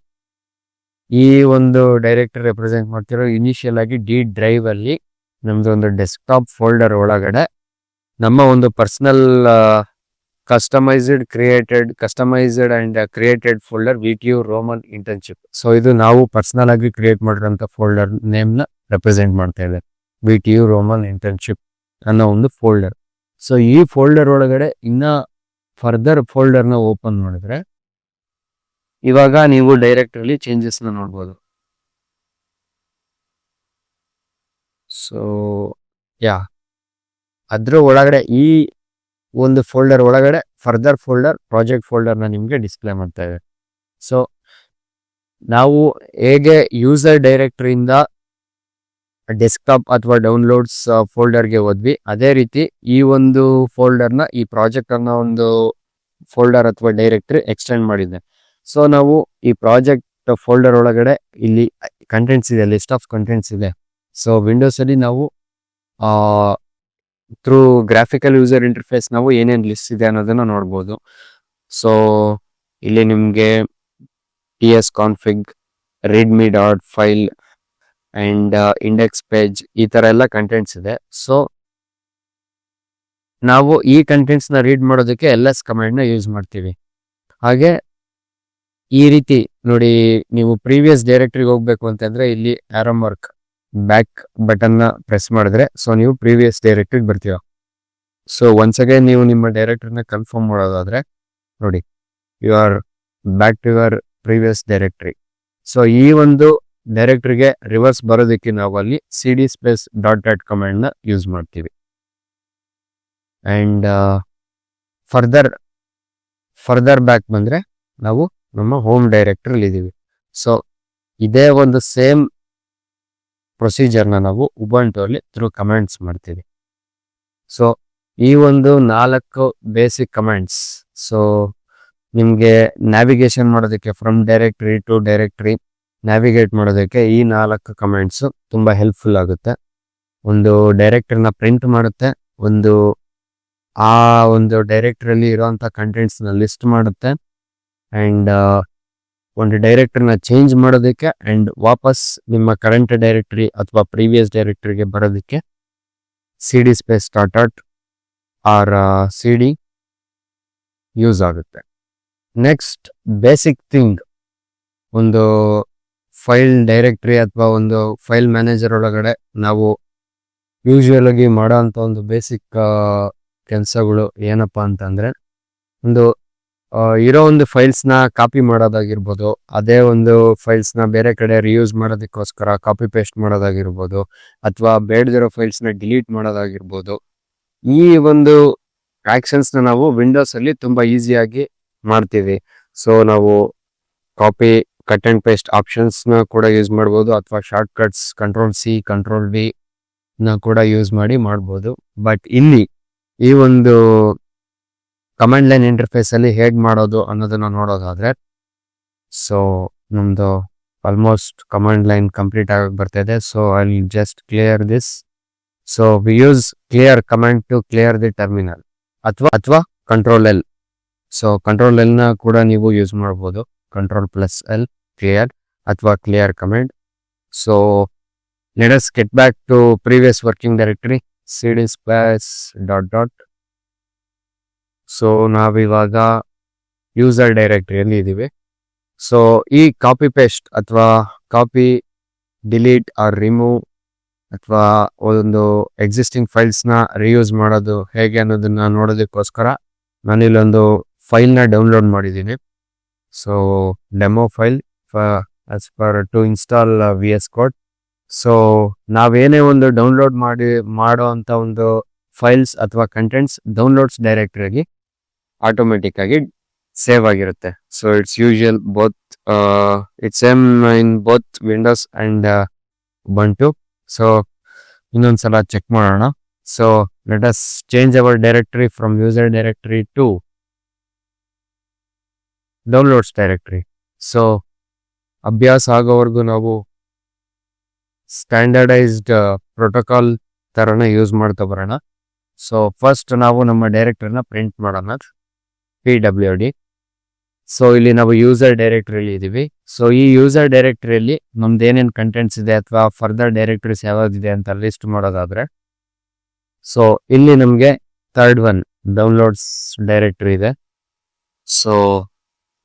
ಈ ಒಂದು ಡೈರೆಕ್ಟರಿ ರೆಪ್ರೆಸೆಂಟ್ ಮಾಡ್ತಿರೋ ಇನಿಷಿಯಲ್ ಆಗಿ ಡಿ ಡ್ರೈವ್ ಅಲ್ಲಿ ನಮ್ದು ಒಂದು ಡೆಸ್ಕ್ಟಾಪ್ ಫೋಲ್ಡರ್ ಒಳಗಡೆ ನಮ್ಮ ಒಂದು personal customised and created folder VTU Roman internship. So ಇದು ನಾವು ಪರ್ಸನಲ್ ಆಗಿ ಕ್ರಿಯೇಟ್ ಮಾಡಿರೋಂಥ ಫೋಲ್ಡರ್ ನೇಮ್ ನ ರೆಪ್ರೆಸೆಂಟ್ ಮಾಡ್ತಾ ಇದೆ, VTU ರೋಮನ್ ಇಂಟರ್ನ್ಶಿಪ್ ಅನ್ನೋ ಒಂದು ಫೋಲ್ಡರ್. ಸೊ ಈ ಫೋಲ್ಡರ್ ಒಳಗಡೆ ಇನ್ನ ಫರ್ದರ್ ಫೋಲ್ಡರ್ ನ ಓಪನ್ ಮಾಡಿದ್ರೆ ಇವಾಗ ನೀವು ಡೈರೆಕ್ಟರಿಲಿ ಚೇಂಜಸ್ ನ ನೋಡ್ಬೋದು. ಸೊ ಯಾ ಅದ್ರ ಒಳಗಡೆ ಈ ಒಂದು ಫೋಲ್ಡರ್ ಒಳಗಡೆ ಫರ್ದರ್ ಫೋಲ್ಡರ್ ಪ್ರಾಜೆಕ್ಟ್ ಫೋಲ್ಡರ್ ನ ನಿಮ್ಗೆ ಡಿಸ್ಪ್ಲೇ ಮಾಡ್ತಾ ಇದೆ. ಸೊ ನಾವು ಹೇಗೆ ಯೂಸರ್ ಡೈರೆಕ್ಟರಿಯಿಂದ ಡೆಸ್ಕ್ಟಾಪ್ ಅಥವಾ ಡೌನ್ಲೋಡ್ಸ್ ಫೋಲ್ಡರ್ಗೆ ಹೋದ್ವಿ, ಅದೇ ರೀತಿ ಈ ಒಂದು ಫೋಲ್ಡರ್ನ ಈ ಪ್ರಾಜೆಕ್ಟ್ ಅನ್ನೋ ಒಂದು ಫೋಲ್ಡರ್ ಅಥವಾ ಡೈರೆಕ್ಟರಿ ಎಕ್ಸ್ಟೆಂಡ್ ಮಾಡಿದೆ. ಸೊ ನಾವು ಈ ಪ್ರಾಜೆಕ್ಟ್ ಫೋಲ್ಡರ್ ಒಳಗಡೆ ಇಲ್ಲಿ ಕಂಟೆಂಟ್ಸ್ ಇದೆ, ಲಿಸ್ಟ್ ಆಫ್ ಕಂಟೆಂಟ್ಸ್ ಇದೆ. ಸೊ ವಿಂಡೋಸ್ ಅಲ್ಲಿ ನಾವು ಥ್ರೂ ಗ್ರಾಫಿಕಲ್ ಯೂಸರ್ ಇಂಟರ್ಫೇಸ್ ನಾವು ಏನೇನು ಲಿಸ್ಟ್ ಇದೆ ಅನ್ನೋದನ್ನ ನೋಡ್ಬೋದು. ಸೊ ಇಲ್ಲಿ ನಿಮಗೆ tsconfig, readme dot file and index page ಈ ತರ ಎಲ್ಲ ಕಂಟೆಂಟ್ಸ್ ಇದೆ. ಸೊ ನಾವು ಈ ಕಂಟೆಂಟ್ಸ್ ನ ರೀಡ್ ಮಾಡೋದಕ್ಕೆ ls ಕಮಾಂಡ್ ನ ಯೂಸ್ ಮಾಡ್ತೀವಿ. ಹಾಗೆ ಈ ರೀತಿ ನೋಡಿ, ನೀವು ಪ್ರೀವಿಯಸ್ ಡೈರೆಕ್ಟರಿಗೆ ಹೋಗ್ಬೇಕು ಅಂತಂದ್ರೆ ಇಲ್ಲಿ ಆರೋ ಮಾರ್ಕ್ ಬ್ಯಾಕ್ ಬಟನ್ ನ ಪ್ರೆಸ್ ಮಾಡಿದ್ರೆ ಸೊ ನೀವು ಪ್ರೀವಿಯಸ್ ಡೈರೆಕ್ಟರಿಗೆ ಬರ್ತೀರ. ಸೊ ಒನ್ಸ್ ಅಗೇನ್ ನೀವು ನಿಮ್ಮ ಡೈರೆಕ್ಟರ್ನ ಕನ್ಫರ್ಮ್ ಮಾಡೋದಾದ್ರೆ ನೋಡಿ, you are back to your previous directory. So ಈ ಒಂದು ಡೈರೆಕ್ಟರಿಗೆ ರಿವರ್ಸ್ ಬರೋದಕ್ಕೆ ನಾವು ಅಲ್ಲಿ cd ಸ್ಪೇಸ್ .dat ಕಮಾಂಡ್ ನ ಯೂಸ್ ಮಾಡ್ತೀವಿ. ಅಂಡ್ ಫರ್ದರ್ ಬ್ಯಾಕ್ ಬಂದ್ರೆ ನಾವು ನಮ್ಮ ಹೋಮ್ ಡೈರೆಕ್ಟರ್ ಇದೀವಿ. ಸೊ ಇದೇ ಒಂದು ಸೇಮ್ ಪ್ರೊಸೀಜರ್ನ ನಾವು ಉಬುಂಟು ಅಲ್ಲಿ ಥ್ರೂ ಕಮಾಂಡ್ಸ್ ಮಾಡ್ತೀವಿ. ಸೊ ಈ ಒಂದು 4 ಬೇಸಿಕ್ ಕಮಾಂಡ್ಸ್, ಸೊ ನಿಮಗೆ ನ್ಯಾವಿಗೇಷನ್ ಮಾಡೋದಕ್ಕೆ from directory to directory navigate ಮಾಡೋದಕ್ಕೆ ಈ 4 ಕಮಾಂಡ್ಸ್ ತುಂಬಾ ಹೆಲ್ಪ್ಫುಲ್ ಆಗುತ್ತೆ. ಒಂದು ಡೈರೆಕ್ಟರ್ನ ಪ್ರಿಂಟ್ ಮಾಡುತ್ತೆ, ಆ ಒಂದು ಡೈರೆಕ್ಟರಿಯಲ್ಲಿ ಇರುವಂತ ಕಂಟೆಂಟ್ಸ್ ನ ಲಿಸ್ಟ್ ಮಾಡುತ್ತೆ, ಅಂಡ್ ಒಂದು ಡೈರೆಕ್ಟರ್ನ ಚೇಂಜ್ ಮಾಡೋದಕ್ಕೆ ಅಂಡ್ ವಾಪಸ್ ನಿಮ್ಮ ಕರೆಂಟ್ ಡೈರೆಕ್ಟರಿ ಅಥವಾ ಪ್ರೀವಿಯಸ್ ಡೈರೆಕ್ಟರಿಗೆ ಬರೋದಕ್ಕೆ cd space .dat or cd use ಆಗುತ್ತೆ. ನೆಕ್ಸ್ಟ್ ಬೇಸಿಕ್ ಥಿಂಗ್, ಒಂದು ಫೈಲ್ ಡೈರೆಕ್ಟರಿ ಅಥವಾ ಒಂದು ಫೈಲ್ ಮ್ಯಾನೇಜರ್ ಒಳಗಡೆ ನಾವು ಯೂಶುವಲ್ ಆಗಿ ಮಾಡೋ ಅಂತ ಒಂದು ಬೇಸಿಕ್ ಕೆಲಸಗಳು ಏನಪ್ಪಾ ಅಂತಂದ್ರೆ, ಇರೋ ಒಂದು ಫೈಲ್ಸ್ ನ ಕಾಪಿ ಮಾಡೋದಾಗಿರ್ಬೋದು, ಅದೇ ಒಂದು ಫೈಲ್ಸ್ ನ ಬೇರೆ ಕಡೆ ರಿಯೂಸ್ ಮಾಡೋದಕ್ಕೋಸ್ಕರ ಕಾಪಿ ಪೇಸ್ಟ್ ಮಾಡೋದಾಗಿರ್ಬೋದು, ಅಥವಾ ಬೇಡದಿರೋ ಫೈಲ್ಸ್ ನ ಡಿಲೀಟ್ ಮಾಡೋದಾಗಿರ್ಬೋದು. ಈ ಒಂದು ಆಕ್ಷನ್ಸ್ ನ ನಾವು ವಿಂಡೋಸ್ ಅಲ್ಲಿ ತುಂಬಾ ಈಸಿಯಾಗಿ ಮಾಡ್ತೀವಿ. ಸೊ ನಾವು copy cut and paste options ನ ಕೂಡ ಯೂಸ್ ಮಾಡ್ಬೋದು, ಅಥವಾ ಶಾರ್ಟ್ ಕಟ್ಸ್ Ctrl+C Ctrl+V ನ ಕೂಡ ಯೂಸ್ ಮಾಡ್ಬೋದು. ಬಟ್ ಇಲ್ಲಿ ಈ ಒಂದು ಕಮಾಂಡ್ ಲೈನ್ ಇಂಟರ್ಫೇಸ್ ಅಲ್ಲಿ ಹೇಗ್ ಮಾಡೋದು ಅನ್ನೋದನ್ನ ನೋಡೋದಾದ್ರೆ, ಸೊ ನಮ್ದು ಆಲ್ಮೋಸ್ಟ್ ಕಮಾಂಡ್ ಲೈನ್ ಕಂಪ್ಲೀಟ್ ಆಗಿ ಬರ್ತಿದೆ. So I just clear this. So we use clear command to clear the terminal, ಅಥವಾ Ctrl+L. ಸೊ Ctrl+L ನ ಕೂಡ ನೀವು ಯೂಸ್ ಮಾಡ್ಬೋದು, Ctrl+L ಕ್ಲಿಯರ್ ಅಥವಾ clear command. So let us get back to previous working directory cd space .dat. So ನಾವಿವಾಗ ಯೂಸರ್ ಡೈರೆಕ್ಟರಿಯಲ್ಲಿ ಇದೀವಿ. ಸೊ ಈ ಕಾಪಿ ಪೇಸ್ಟ್ ಅಥವಾ ಕಾಪಿ ಡಿಲೀಟ್ ಆರ್ ರಿಮೂವ್ ಅಥವಾ ಒಂದು ಎಕ್ಸಿಸ್ಟಿಂಗ್ ಫೈಲ್ಸ್ ನ ರಿಯೂಸ್ ಮಾಡೋದು ಹೇಗೆ ಅನ್ನೋದನ್ನ ನೋಡೋದಕ್ಕೋಸ್ಕರ ನಾನಿಲ್ಲೊಂದು ಫೈಲ್ ನ ಡೌನ್ಲೋಡ್ ಮಾಡಿದ್ದೀನಿ. So demo file as per to install VS Code. So ನಾವೇನೇ ಒಂದು ಡೌನ್ಲೋಡ್ ಮಾಡೋ ಅಂತ ಒಂದು ಫೈಲ್ಸ್ ಅಥವಾ ಕಂಟೆಂಟ್ಸ್ ಡೌನ್ಲೋಡ್ಸ್ ಡೈರೆಕ್ಟರಿಗೆ ಆಟೋಮೆಟಿಕ್ ಆಗಿ ಸೇವ್ ಆಗಿರುತ್ತೆ. So it's usual it's same in both Windows and Ubuntu. So ಇನ್ನೊಂದ್ಸಲ ಚೆಕ್ ಮಾಡೋಣ. So let us change our directory from user directory to downloads directory. So ಅಭ್ಯಾಸ ಆಗೋವರೆಗೂ ನಾವು ಸ್ಟ್ಯಾಂಡರ್ಡೈಸ್ಡ್ ಪ್ರೋಟೋಕಾಲ್ ತರನ ಯೂಸ್ ಮಾಡ್ತಾ ಬರೋಣ. ಸೊ ಫಸ್ಟ್ ನಾವು ನಮ್ಮ ಡೈರೆಕ್ಟರಿನ ಪ್ರಿಂಟ್ ಮಾಡೋಣ, pwd. ಸೊ ಇಲ್ಲಿ ನಾವು ಯೂಸರ್ ಡೈರೆಕ್ಟರಿಯಲ್ಲಿ ಇದೀವಿ. ಸೊ ಈ ಯೂಸರ್ ಡೈರೆಕ್ಟರಿಯಲ್ಲಿ ನಮ್ದು ಏನೇನು ಕಂಟೆಂಟ್ಸ್ ಇದೆ ಅಥವಾ ಫರ್ದರ್ ಡೈರೆಕ್ಟರೀಸ್ ಯಾವ್ದಿದೆ ಅಂತ ಲಿಸ್ಟ್ ಮಾಡೋದಾದ್ರೆ, ಸೊ ಇಲ್ಲಿ ನಮಗೆ ಥರ್ಡ್ ಒನ್ ಡೌನ್ಲೋಡ್ಸ್ ಡೈರೆಕ್ಟರಿ ಇದೆ. So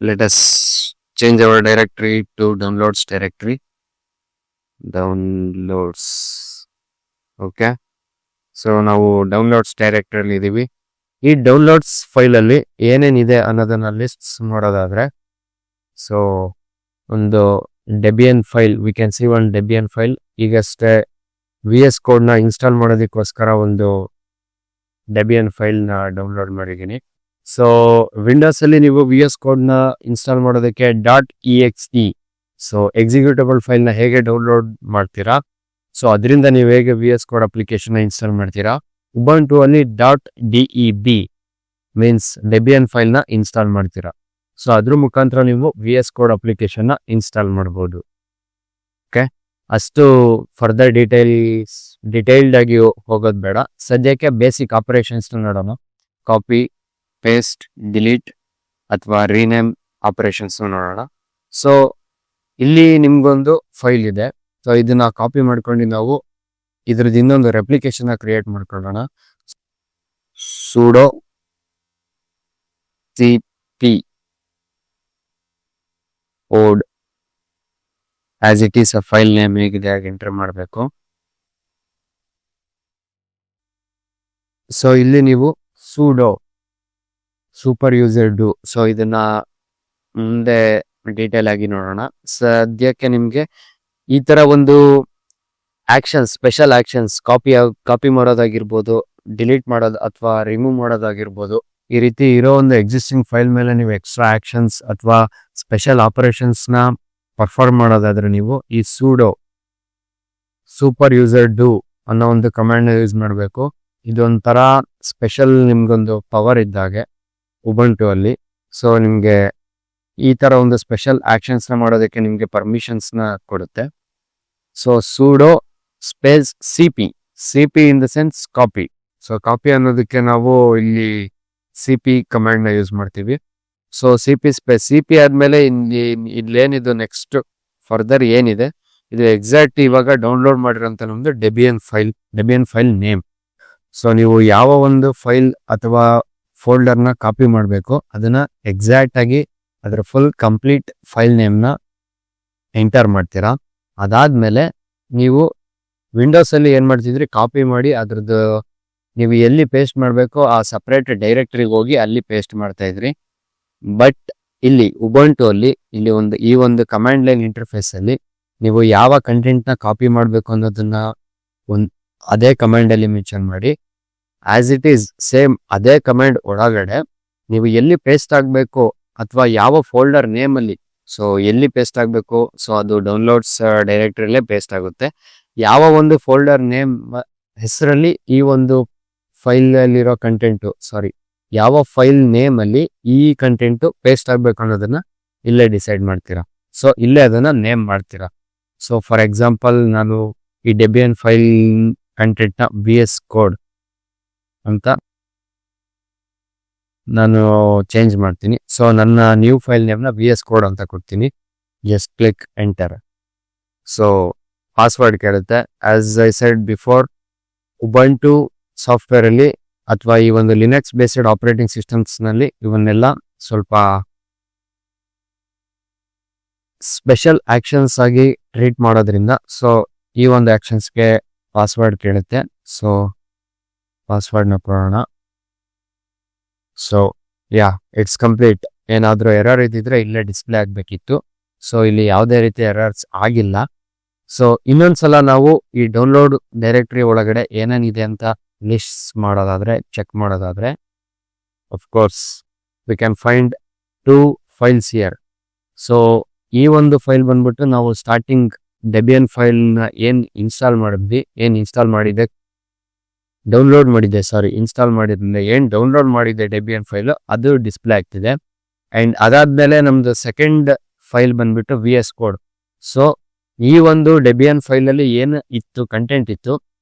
let us change our directory to downloads directory. Downloads, okay. So ನಾವು ಡೌನ್ಲೋಡ್ಸ್ ಡೈರೆಕ್ಟರಿಯಲ್ಲಿ ಇದೀವಿ. ಈ ಡೌನ್ಲೋಡ್ಸ್ ಫೈಲ್ ಅಲ್ಲಿ ಏನೇನಿದೆ ಅನ್ನೋದನ್ನ ಲಿಸ್ಟ್ಸ್ ಮಾಡೋದಾದ್ರೆ, ಸೊ ಒಂದು Debian file, we can see one Debian file. ಈಗಷ್ಟೇ VS Code ನ ಇನ್ಸ್ಟಾಲ್ ಮಾಡೋದಕ್ಕೋಸ್ಕರ ಒಂದು ಡೆಬಿಯನ್ ಫೈಲ್ ನ ಡೌನ್ಲೋಡ್ ಮಾಡಿದ್ದೀನಿ. ಸೊ ವಿಂಡೋಸ್ ಅಲ್ಲಿ ನೀವು VS Code ನ ಇನ್ಸ್ಟಾಲ್ ಮಾಡೋದಕ್ಕೆ .exe, ಸೊ ಎಕ್ಸಿಕ್ಯೂಟಬಲ್ ಫೈಲ್ ನ ಹೇಗೆ ಡೌನ್ಲೋಡ್ ಮಾಡ್ತೀರಾ, ಸೊ ಅದರಿಂದ ನೀವು ಹೇಗೆ VS Code ಅಪ್ಲಿಕೇಶನ್ ನ ಇನ್ಸ್ಟಾಲ್ ಮಾಡ್ತೀರಾ, ಉಬುಂಟು ಅಲ್ಲಿ .deb ಮೀನ್ಸ್ ಡೆಬಿಯನ್ ಫೈಲ್ ನ ಇನ್ಸ್ಟಾಲ್ ಮಾಡ್ತೀರಾ. ಸೊ ಅದ್ರ ಮುಖಾಂತರ ನೀವು VS Code ಅಪ್ಲಿಕೇಶನ್ ನ ಇನ್ಸ್ಟಾಲ್ ಮಾಡಬಹುದು. ಓಕೆ, ಅಷ್ಟು ಫರ್ದರ್ ಡಿಟೇಲ್ಡ್ ಆಗಿ ಹೋಗೋದು ಬೇಡ. ಸದ್ಯಕ್ಕೆ ಬೇಸಿಕ್ ಆಪರೇಷನ್ಸ್ ನೋಡೋಣ. ಕಾಪಿ ಪೇಸ್ಟ್ ಡಿಲೀಟ್ ಅಥವಾ ರೀನೇಮ್ ಆಪರೇಷನ್ಸ್ ನೋಡೋಣ. ಸೊ ಇಲ್ಲಿ ನಿಮ್ಗೊಂದು ಫೈಲ್ ಇದೆ. ಸೊ ಇದನ್ನ ಕಾಪಿ ಮಾಡ್ಕೊಂಡು ನಾವು ಇದ್ರದ್ದು ಇನ್ನೊಂದು ರೆಪ್ಲಿಕೇಶನ್ ಕ್ರಿಯೇಟ್ ಮಾಡ್ಕೊಳ್ಳೋಣ. sudo cp code as it is file name ಹೇಗಿದೆ ಹಾಗೆ ಎಂಟರ್ ಮಾಡಬೇಕು. ಸೊ ಇಲ್ಲಿ ನೀವು sudo super user do, so ಇದನ್ನ ಮುಂದೆ ಡೀಟೇಲ್ ಆಗಿ ನೋಡೋಣ. ಸದ್ಯಕ್ಕೆ ನಿಮ್ಗೆ ಈ ತರ ಒಂದು ಆಕ್ಷನ್ಸ್, ಸ್ಪೆಷಲ್ ಆಕ್ಷನ್ಸ್, ಕಾಪಿ ಮಾಡೋದಾಗಿರ್ಬೋದು, ಡಿಲೀಟ್ ಮಾಡೋದು ಅಥವಾ ರಿಮೂವ್ ಮಾಡೋದಾಗಿರ್ಬೋದು, ಈ ರೀತಿ ಇರೋ ಒಂದು ಎಕ್ಸಿಸ್ಟಿಂಗ್ ಫೈಲ್ ಮೇಲೆ ನೀವು ಎಕ್ಸ್ಟ್ರಾ ಆಕ್ಷನ್ಸ್ ಅಥವಾ ಸ್ಪೆಷಲ್ ಆಪರೇಷನ್ಸ್ ನ ಪರ್ಫಾರ್ಮ್ ಮಾಡೋದಾದ್ರೆ ನೀವು ಈ sudo ಸೂಪರ್ ಯೂಸರ್ ಡು ಅನ್ನೋ ಒಂದು ಕಮಾಂಡ್ ಯೂಸ್ ಮಾಡಬೇಕು. ಇದೊಂಥರ ಸ್ಪೆಷಲ್ ನಿಮ್ಗೊಂದು ಪವರ್ ಇದ್ದಾಗೆ ಉಬುಂಟು ಅಲ್ಲಿ. ಸೊ ನಿಮ್ಗೆ ಈ ತರ ಒಂದು ಸ್ಪೆಷಲ್ ಆಕ್ಷನ್ಸ್ ನ ಮಾಡೋದಕ್ಕೆ ನಿಮ್ಗೆ ಪರ್ಮಿಷನ್ಸ್ ನ ಕೊಡುತ್ತೆ. So sudo space CP in the sense copy. So copy ಅನ್ನೋದಕ್ಕೆ ನಾವು ಇಲ್ಲಿ ಸಿಪಿ ಕಮಾಂಡ್ ನ ಯೂಸ್ ಮಾಡ್ತೀವಿ. ಸೊ ಸಿಪಿ ಆದ್ಮೇಲೆ ಇಲ್ಲೇನಿದು ನೆಕ್ಸ್ಟ್ ಫರ್ದರ್ ಏನಿದೆ, ಇದು ಎಕ್ಸಾಕ್ಟ್ ಇವಾಗ ಡೌನ್ಲೋಡ್ ಮಾಡಿರೋಂಥ ನಮ್ದು ಡೆಬಿಯನ್ ಫೈಲ್ ನೇಮ್. ಸೊ ನೀವು ಯಾವ ಒಂದು ಫೈಲ್ ಅಥವಾ ಫೋಲ್ಡರ್ ನ ಕಾಪಿ ಮಾಡಬೇಕು ಅದನ್ನ ಎಕ್ಸಾಕ್ಟ್ ಆಗಿ ಅದರ ಫುಲ್ ಕಂಪ್ಲೀಟ್ ಫೈಲ್ ನೇಮ್ ನ ಎಂಟರ್ ಮಾಡ್ತೀರಾ. ಅದಾದ್ಮೇಲೆ ನೀವು ವಿಂಡೋಸ್ ಅಲ್ಲಿ ಏನ್ ಮಾಡ್ತಿದ್ರಿ, ಕಾಪಿ ಮಾಡಿ ಅದ್ರದ್ದು ನೀವು ಎಲ್ಲಿ ಪೇಸ್ಟ್ ಮಾಡಬೇಕು ಆ ಸಪರೇಟ್ ಡೈರೆಕ್ಟರಿಗೆ ಹೋಗಿ ಅಲ್ಲಿ ಪೇಸ್ಟ್ ಮಾಡ್ತಾ ಇದ್ರಿ. ಬಟ್ ಇಲ್ಲಿ ಉಬುಂಟು ಅಲ್ಲಿ ಈ ಒಂದು ಕಮಾಂಡ್ ಲೈನ್ ಇಂಟರ್ಫೇಸ್ ಅಲ್ಲಿ ನೀವು ಯಾವ ಕಂಟೆಂಟ್ ನ ಕಾಪಿ ಮಾಡಬೇಕು ಅನ್ನೋದನ್ನ ಅದೇ ಕಮಾಂಡ್ ಅಲ್ಲಿ ಮೆನ್ಷನ್ ಮಾಡಿ, ಆಸ್ ಇಟ್ ಈಸ್ ಸೇಮ್ ಅದೇ ಕಮಾಂಡ್ ಒಳಗಡೆ ನೀವು ಎಲ್ಲಿ ಪೇಸ್ಟ್ ಆಗಬೇಕು ಅಥವಾ ಯಾವ ಫೋಲ್ಡರ್ ನೇಮ್ ಅಲ್ಲಿ, ಸೊ ಎಲ್ಲಿ ಪೇಸ್ಟ್ ಆಗಬೇಕು, ಸೊ ಅದು ಡೌನ್ಲೋಡ್ಸ್ ಡೈರೆಕ್ಟರಿಲೇ ಪೇಸ್ಟ್ ಆಗುತ್ತೆ. ಯಾವ ಒಂದು ಫೋಲ್ಡರ್ ನೇಮ್ ಹೆಸರಲ್ಲಿ ಈ ಒಂದು ಫೈಲ್ ಅಲ್ಲಿರೋ ಕಂಟೆಂಟು, ಯಾವ ಫೈಲ್ ನೇಮ್ ಅಲ್ಲಿ ಈ ಕಂಟೆಂಟ್ ಪೇಸ್ಟ್ ಆಗ್ಬೇಕು ಅನ್ನೋದನ್ನ ಇಲ್ಲೇ ಡಿಸೈಡ್ ಮಾಡ್ತೀರಾ. ಸೊ ಇಲ್ಲೇ ಅದನ್ನ ನೇಮ್ ಮಾಡ್ತೀರಾ. ಸೊ ಫಾರ್ ಎಕ್ಸಾಂಪಲ್ ನಾನು ಈ ಡೆಬಿಯನ್ ಫೈಲ್ ಕಂಟೆಂಟ್ ನ VS ಕೋಡ್ ಅಂತ ನಾನು ಚೇಂಜ್ ಮಾಡ್ತೀನಿ. ಸೊ ನನ್ನ ನ್ಯೂ ಫೈಲ್ ನೇಮ್ ನ VS ಕೋಡ್ ಅಂತ ಕೊಡ್ತೀನಿ. Just click enter. So password ಕೇಳುತ್ತೆ. As I said before, Ubuntu software ಅಲ್ಲಿ ಅಥವಾ ಈ ಒಂದು ಲಿನಕ್ಸ್ ಬೇಸ್ಡ್ ಆಪರೇಟಿಂಗ್ ಸಿಸ್ಟಮ್ಸ್ ನಲ್ಲಿ ಇವನ್ನೆಲ್ಲ ಸ್ವಲ್ಪ ಸ್ಪೆಷಲ್ ಆಕ್ಷನ್ಸ್ ಆಗಿ ಟ್ರೀಟ್ ಮಾಡೋದ್ರಿಂದ ಸೊ ಈ ಒಂದು ಆಕ್ಷನ್ಸ್ಗೆ ಪಾಸ್ವರ್ಡ್ ಕೇಳುತ್ತೆ. ಸೊ ಪಾಸ್ವರ್ಡ್ ನ ಕೊಡೋಣ. So it's complete. ಏನಾದ್ರೂ ಎರರ್ ಇದ್ದಿದ್ರೆ ಇಲ್ಲೇ ಡಿಸ್ಪ್ಲೇ ಆಗ್ಬೇಕಿತ್ತು. ಸೊ ಇಲ್ಲಿ ಯಾವುದೇ ರೀತಿ ಎರರ್ಸ್ ಆಗಿಲ್ಲ. ಸೊ ಇನ್ನೊಂದ್ಸಲ ನಾವು ಈ ಡೌನ್ಲೋಡ್ ಡೈರೆಕ್ಟರಿ ಒಳಗಡೆ ಏನೇನಿದೆ ಅಂತ ಲಿಸ್ಟ್ ಮಾಡೋದಾದ್ರೆ, ಚೆಕ್ ಮಾಡೋದಾದ್ರೆ, of course we can find 2 files here. So ಈ ಒಂದು ಫೈಲ್ ಬಂದ್ಬಿಟ್ಟು ನಾವು ಸ್ಟಾರ್ಟಿಂಗ್ ಡೆಬಿಯನ್ ಫೈಲ್ ನ ಇನ್ಸ್ಟಾಲ್ ಮಾಡಿದ್ದೆ ಡೌನ್ಲೋಡ್ ಮಾಡಿದ್ದೆ ಡೆಬಿಯನ್ ಫೈಲ್ ಅದು ಡಿಸ್ಪ್ಲೇ ಆಗ್ತಿದೆ. ಅಂಡ್ ಅದಾದ್ಮೇಲೆ ನಮ್ದು ಸೆಕೆಂಡ್ ಫೈಲ್ ಬಂದ್ಬಿಟ್ಟು VS ಕೋಡ್. ಸೊ ಈ ಒಂದು ಡೆಬಿಯನ್ ಫೈಲ್ ಅಲ್ಲಿ ಏನು ಇತ್ತು, ಕಂಟೆಂಟ್ ಇತ್ತು,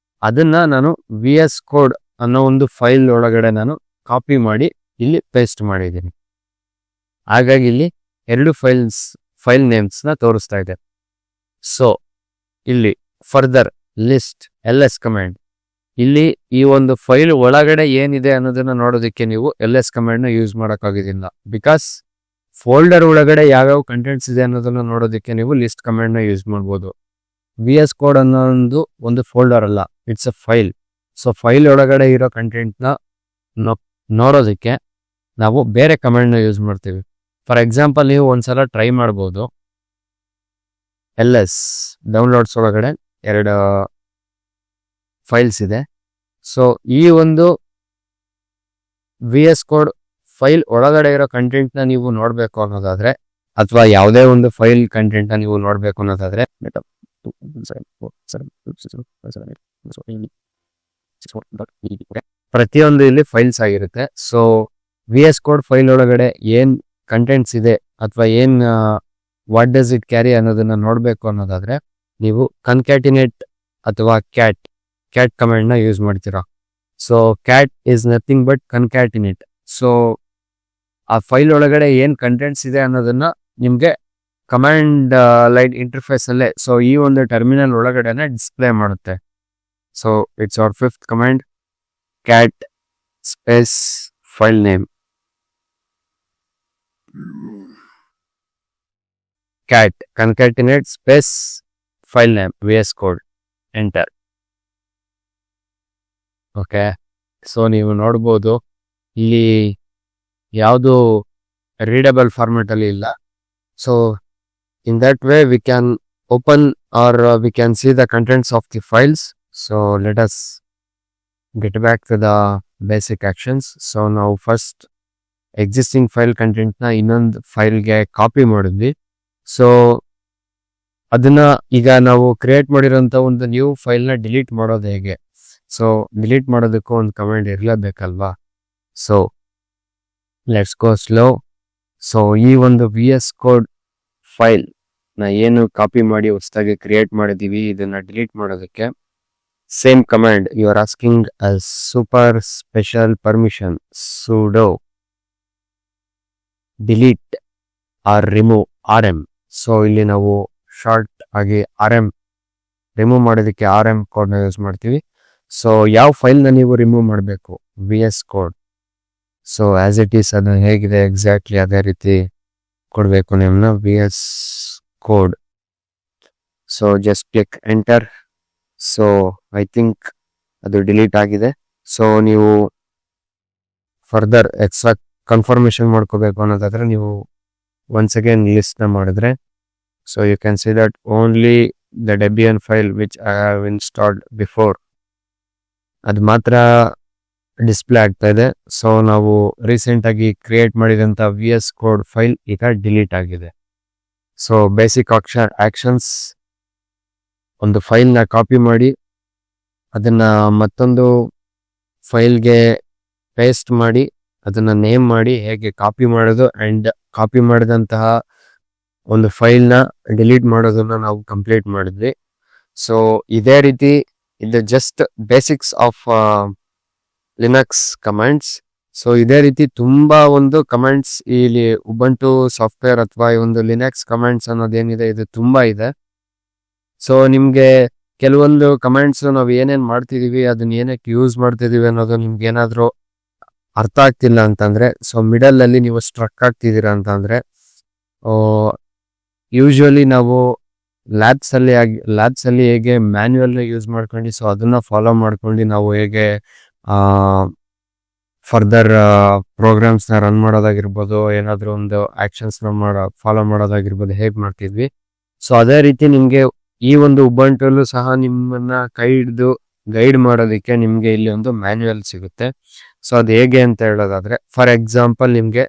ಅದನ್ನ ನಾನು VS ಕೋಡ್ ಅನ್ನೋ ಒಂದು ಫೈಲ್ ಒಳಗಡೆ ನಾನು ಕಾಪಿ ಮಾಡಿ ಇಲ್ಲಿ ಪೇಸ್ಟ್ ಮಾಡಿದ್ದೀನಿ. ಹಾಗಾಗಿ ಇಲ್ಲಿ 2 ಫೈಲ್ ನೇಮ್ಸ್ ನ ತೋರಿಸ್ತಾ ಇದೆ. ಸೊ ಇಲ್ಲಿ ಫರ್ದರ್ ಲಿಸ್ಟ್ LS ಕಮಾಂಡ್, ಇಲ್ಲಿ ಈ ಒಂದು ಫೈಲ್ ಒಳಗಡೆ ಏನಿದೆ ಅನ್ನೋದನ್ನ ನೋಡೋದಕ್ಕೆ ನೀವು LS ಕಮಾಂಡ್ ನ ಯೂಸ್ ಮಾಡೋಕ್ಕಾಗೋದಿಲ್ಲ. ಬಿಕಾಸ್ ಫೋಲ್ಡರ್ ಒಳಗಡೆ ಯಾವ್ಯಾವ ಕಂಟೆಂಟ್ಸ್ ಇದೆ ಅನ್ನೋದನ್ನ ನೋಡೋದಕ್ಕೆ ನೀವು ಲಿಸ್ಟ್ ಕಮಾಂಡ್ ನ ಯೂಸ್ ಮಾಡ್ಬೋದು. VS ಕೋಡ್ ಅನ್ನೋ ಒಂದು ಫೋಲ್ಡರ್ ಅಲ್ಲ, it's a file. So file ಒಳಗಡೆ ಇರೋ ಕಂಟೆಂಟ್ ನ ನೋಡೋದಕ್ಕೆ ನಾವು ಬೇರೆ ಕಮಾಂಡ್ ನ ಯೂಸ್ ಮಾಡ್ತೀವಿ. ಫಾರ್ ಎಕ್ಸಾಂಪಲ್ ನೀವು ಒಂದ್ಸಲ ಟ್ರೈ ಮಾಡ್ಬೋದು. LS ಡೌನ್ಲೋಡ್ಸ್ ಒಳಗಡೆ 2 ಫೈಲ್ಸ್ ಇದೆ. ಸೊ ಈ ಒಂದು VS ಕೋಡ್ ಫೈಲ್ ಒಳಗಡೆ ಇರೋ ಕಂಟೆಂಟ್ ನ ನೀವು ನೋಡ್ಬೇಕು ಅನ್ನೋದಾದ್ರೆ, ಅಥವಾ ಯಾವುದೇ ಒಂದು ಫೈಲ್ ಕಂಟೆಂಟ್ ನ ನೀವು ನೋಡ್ಬೇಕು ಅನ್ನೋದಾದ್ರೆ, ಪ್ರತಿಯೊಂದು ಇಲ್ಲಿ ಫೈಲ್ಸ್ ಆಗಿರುತ್ತೆ. ಸೊ VS ಕೋಡ್ ಫೈಲ್ ಒಳಗಡೆ ಏನ್ ಕಂಟೆಂಟ್ಸ್ ಇದೆ ಅಥವಾ ವಾಟ್ ಡಸ್ ಇಟ್ ಕ್ಯಾರಿ ಅನ್ನೋದನ್ನ ನೋಡ್ಬೇಕು ಅನ್ನೋದಾದ್ರೆ ನೀವು ಕನ್ಕ್ಯಾಟಿನೇಟ್ ಅಥವಾ ಕ್ಯಾಟ್ ಕಮಾಂಡ್ ನ ಯೂಸ್ ಮಾಡ್ತೀರಾ. So cat is nothing but concatenate. So ಆ ಫೈಲ್ ಒಳಗಡೆ ಏನ್ ಕಂಟೆಂಟ್ಸ್ ಇದೆ ಅನ್ನೋದನ್ನ ನಿಮ್ಗೆ ಕಮಾಂಡ್ ಲೈನ್ ಇಂಟರ್ಫೇಸ್ ಅಲ್ಲೇ, ಸೊ ಈ ಒಂದು ಟರ್ಮಿನಲ್ ಒಳಗಡೆನೆ ಡಿಸ್ಪ್ಲೇ ಮಾಡುತ್ತೆ. So it's our 5th command, cat space file name. cat concatenate space file name VS Code enter. Okay, so ನೀವು ನೋಡ್ಬೋದು ಇಲ್ಲಿ ಯಾವುದು ರೀಡಬಲ್ ಫಾರ್ಮೆಟ್ ಅಲ್ಲಿ ಇಲ್ಲ. So in that way we can open or we can see the contents of the files. So let us get back to the basic actions. So now first existing file content na ಇನ್ನೊಂದು ಫೈಲ್ ಗೆ ಕಾಪಿ ಮಾಡಿದ್ವಿ. ಸೊ ಅದನ್ನ ಈಗ ನಾವು ಕ್ರಿಯೇಟ್ ಮಾಡಿರೋಂತ ಒಂದು ನ್ಯೂ ಫೈಲ್ ನ ಡಿಲೀಟ್ ಮಾಡೋದು ಹೇಗೆ? ಸೊ ಡಿಲೀಟ್ ಮಾಡೋದಕ್ಕೂ ಒಂದು ಕಮಾಂಡ್ ಇರಲೇಬೇಕಲ್ವಾ? So let's go slow. So ಈ ಒಂದು VS Code ಫೈಲ್ ನಾ ಏನು ಕಾಪಿ ಮಾಡಿ ಹೊಸದಾಗಿ ಕ್ರಿಯೇಟ್ ಮಾಡಿದೀವಿ ಇದನ್ನ ಡಿಲೀಟ್ ಮಾಡೋದಕ್ಕೆ same command you are asking super special permission sudo delete or remove RM. So ಇಲ್ಲಿ ನಾವು ಶಾರ್ಟ್ ಆಗಿ RM ರಿಮೂವ್ ಮಾಡೋದಕ್ಕೆ RM ಕೋಡ್ ನ ಯೂಸ್ ಮಾಡ್ತೀವಿ. ಸೊ ಯಾವ ಫೈಲ್ ನ ನೀವು ರಿಮೂವ್ ಮಾಡಬೇಕು? VS Code. So as it is ಅದನ್ನ ಹೇಗಿದೆ ಎಕ್ಸಾಕ್ಟ್ಲಿ ಅದೇ ರೀತಿ ಕೊಡಬೇಕು ನಿಮ್ಮನ್ನ VS Code. So just click enter. So I think ಅದು ಡಿಲೀಟ್ ಆಗಿದೆ. ಸೊ ನೀವು ಫರ್ದರ್ ಎಕ್ಸ್ಟ್ರಾ ಕನ್ಫರ್ಮೇಶನ್ ಮಾಡ್ಕೋಬೇಕು ಅನ್ನೋದಾದ್ರೆ ನೀವು ಒನ್ಸ್ ಅಗೇನ್ ಲಿಸ್ಟ್ ನ ಮಾಡಿದ್ರೆ so you can see that only the Debian file which I have installed before ಅದು ಮಾತ್ರ ಡಿಸ್ಪ್ಲೇ ಆಗ್ತಾ ಇದೆ. ಸೊ ನಾವು ರೀಸೆಂಟ್ ಆಗಿ ಕ್ರಿಯೇಟ್ ಮಾಡಿದಂತ VS Code ಫೈಲ್ ಈಗ ಡಿಲೀಟ್ ಆಗಿದೆ. ಸೊ ಬೇಸಿಕ್ ಆಕ್ಷನ್ಸ್, ಒಂದು ಫೈಲ್ ನ ಕಾಪಿ ಮಾಡಿ ಅದನ್ನ ಮತ್ತೊಂದು ಫೈಲ್ಗೆ ಪೇಸ್ಟ್ ಮಾಡಿ ಅದನ್ನ ನೇಮ್ ಮಾಡಿ ಹೇಗೆ ಕಾಪಿ ಮಾಡೋದು ಅಂಡ್ ಕಾಪಿ ಮಾಡಿದಂತಹ ಒಂದು ಫೈಲ್ ನ ಡಿಲೀಟ್ ಮಾಡೋದನ್ನ ನಾವು ಕಂಪ್ಲೀಟ್ ಮಾಡಿದ್ವಿ. ಸೊ ಇದೇ ರೀತಿ ಇದು just basics of Linux commands. So ಇದೇ ರೀತಿ ತುಂಬಾ ಒಂದು ಕಮಾಂಡ್ಸ್ ಇಲ್ಲಿ ಉಬಂಟು ಸಾಫ್ಟ್ವೇರ್ ಅಥವಾ ಈ ಒಂದು ಲಿನಕ್ಸ್ ಕಮಾಂಡ್ಸ್ ಅನ್ನೋದೇನಿದೆ ಇದು ತುಂಬಾ ಇದೆ. ಸೊ ನಿಮ್ಗೆ ಕೆಲವೊಂದು ಕಮಾಂಡ್ಸ್ ನಾವು ಏನೇನ್ ಮಾಡ್ತಿದೀವಿ ಅದನ್ನ ಏನಕ್ಕೆ ಯೂಸ್ ಮಾಡ್ತಿದೀವಿ ಅನ್ನೋದು ನಿಮ್ಗೆ ಏನಾದ್ರು ಅರ್ಥ ಆಗ್ತಿಲ್ಲ ಅಂತಂದ್ರೆ, ಸೊ ಮಿಡಲ್ ಅಲ್ಲಿ ನೀವು ಸ್ಟ್ರಕ್ ಆಗ್ತಿದ್ದೀರಾ ಅಂತಂದ್ರೆ, ಯೂಶುವಲಿ ನಾವು ಲ್ಯಾಬ್ಸ್ ಅಲ್ಲಿ ಹೇಗೆ ಮ್ಯಾನ್ಯುಯಲ್ ಯೂಸ್ ಮಾಡ್ಕೊಂಡು ಸೊ ಅದನ್ನ ಫಾಲೋ ಮಾಡ್ಕೊಂಡು ನಾವು ಹೇಗೆ ಫರ್ದರ್ ಪ್ರೋಗ್ರಾಮ್ಸ್ ನ ರನ್ ಮಾಡೋದಾಗಿರ್ಬೋದು, ಏನಾದ್ರು ಒಂದು ಆಕ್ಷನ್ಸ್ ನ ಫಾಲೋ ಮಾಡೋದಾಗಿರ್ಬೋದು ಹೇಗ್ ಮಾಡ್ತಿದ್ವಿ. ಸೊ ಅದೇ ರೀತಿ ನಿಮ್ಗೆ ಈ ಒಂದು ಉಬಂಟುಲ್ಲೂ ಸಹ ನಿಮ್ಮನ್ನ ಕೈ ಹಿಡಿದು ಗೈಡ್ ಮಾಡೋದಕ್ಕೆ ನಿಮ್ಗೆ ಇಲ್ಲಿ ಒಂದು ಮ್ಯಾನ್ಯುಯಲ್ ಸಿಗುತ್ತೆ. ಸೊ ಅದು ಹೇಗೆ ಅಂತ ಹೇಳೋದಾದ್ರೆ, ಫಾರ್ ಎಕ್ಸಾಂಪಲ್ ನಿಮ್ಗೆ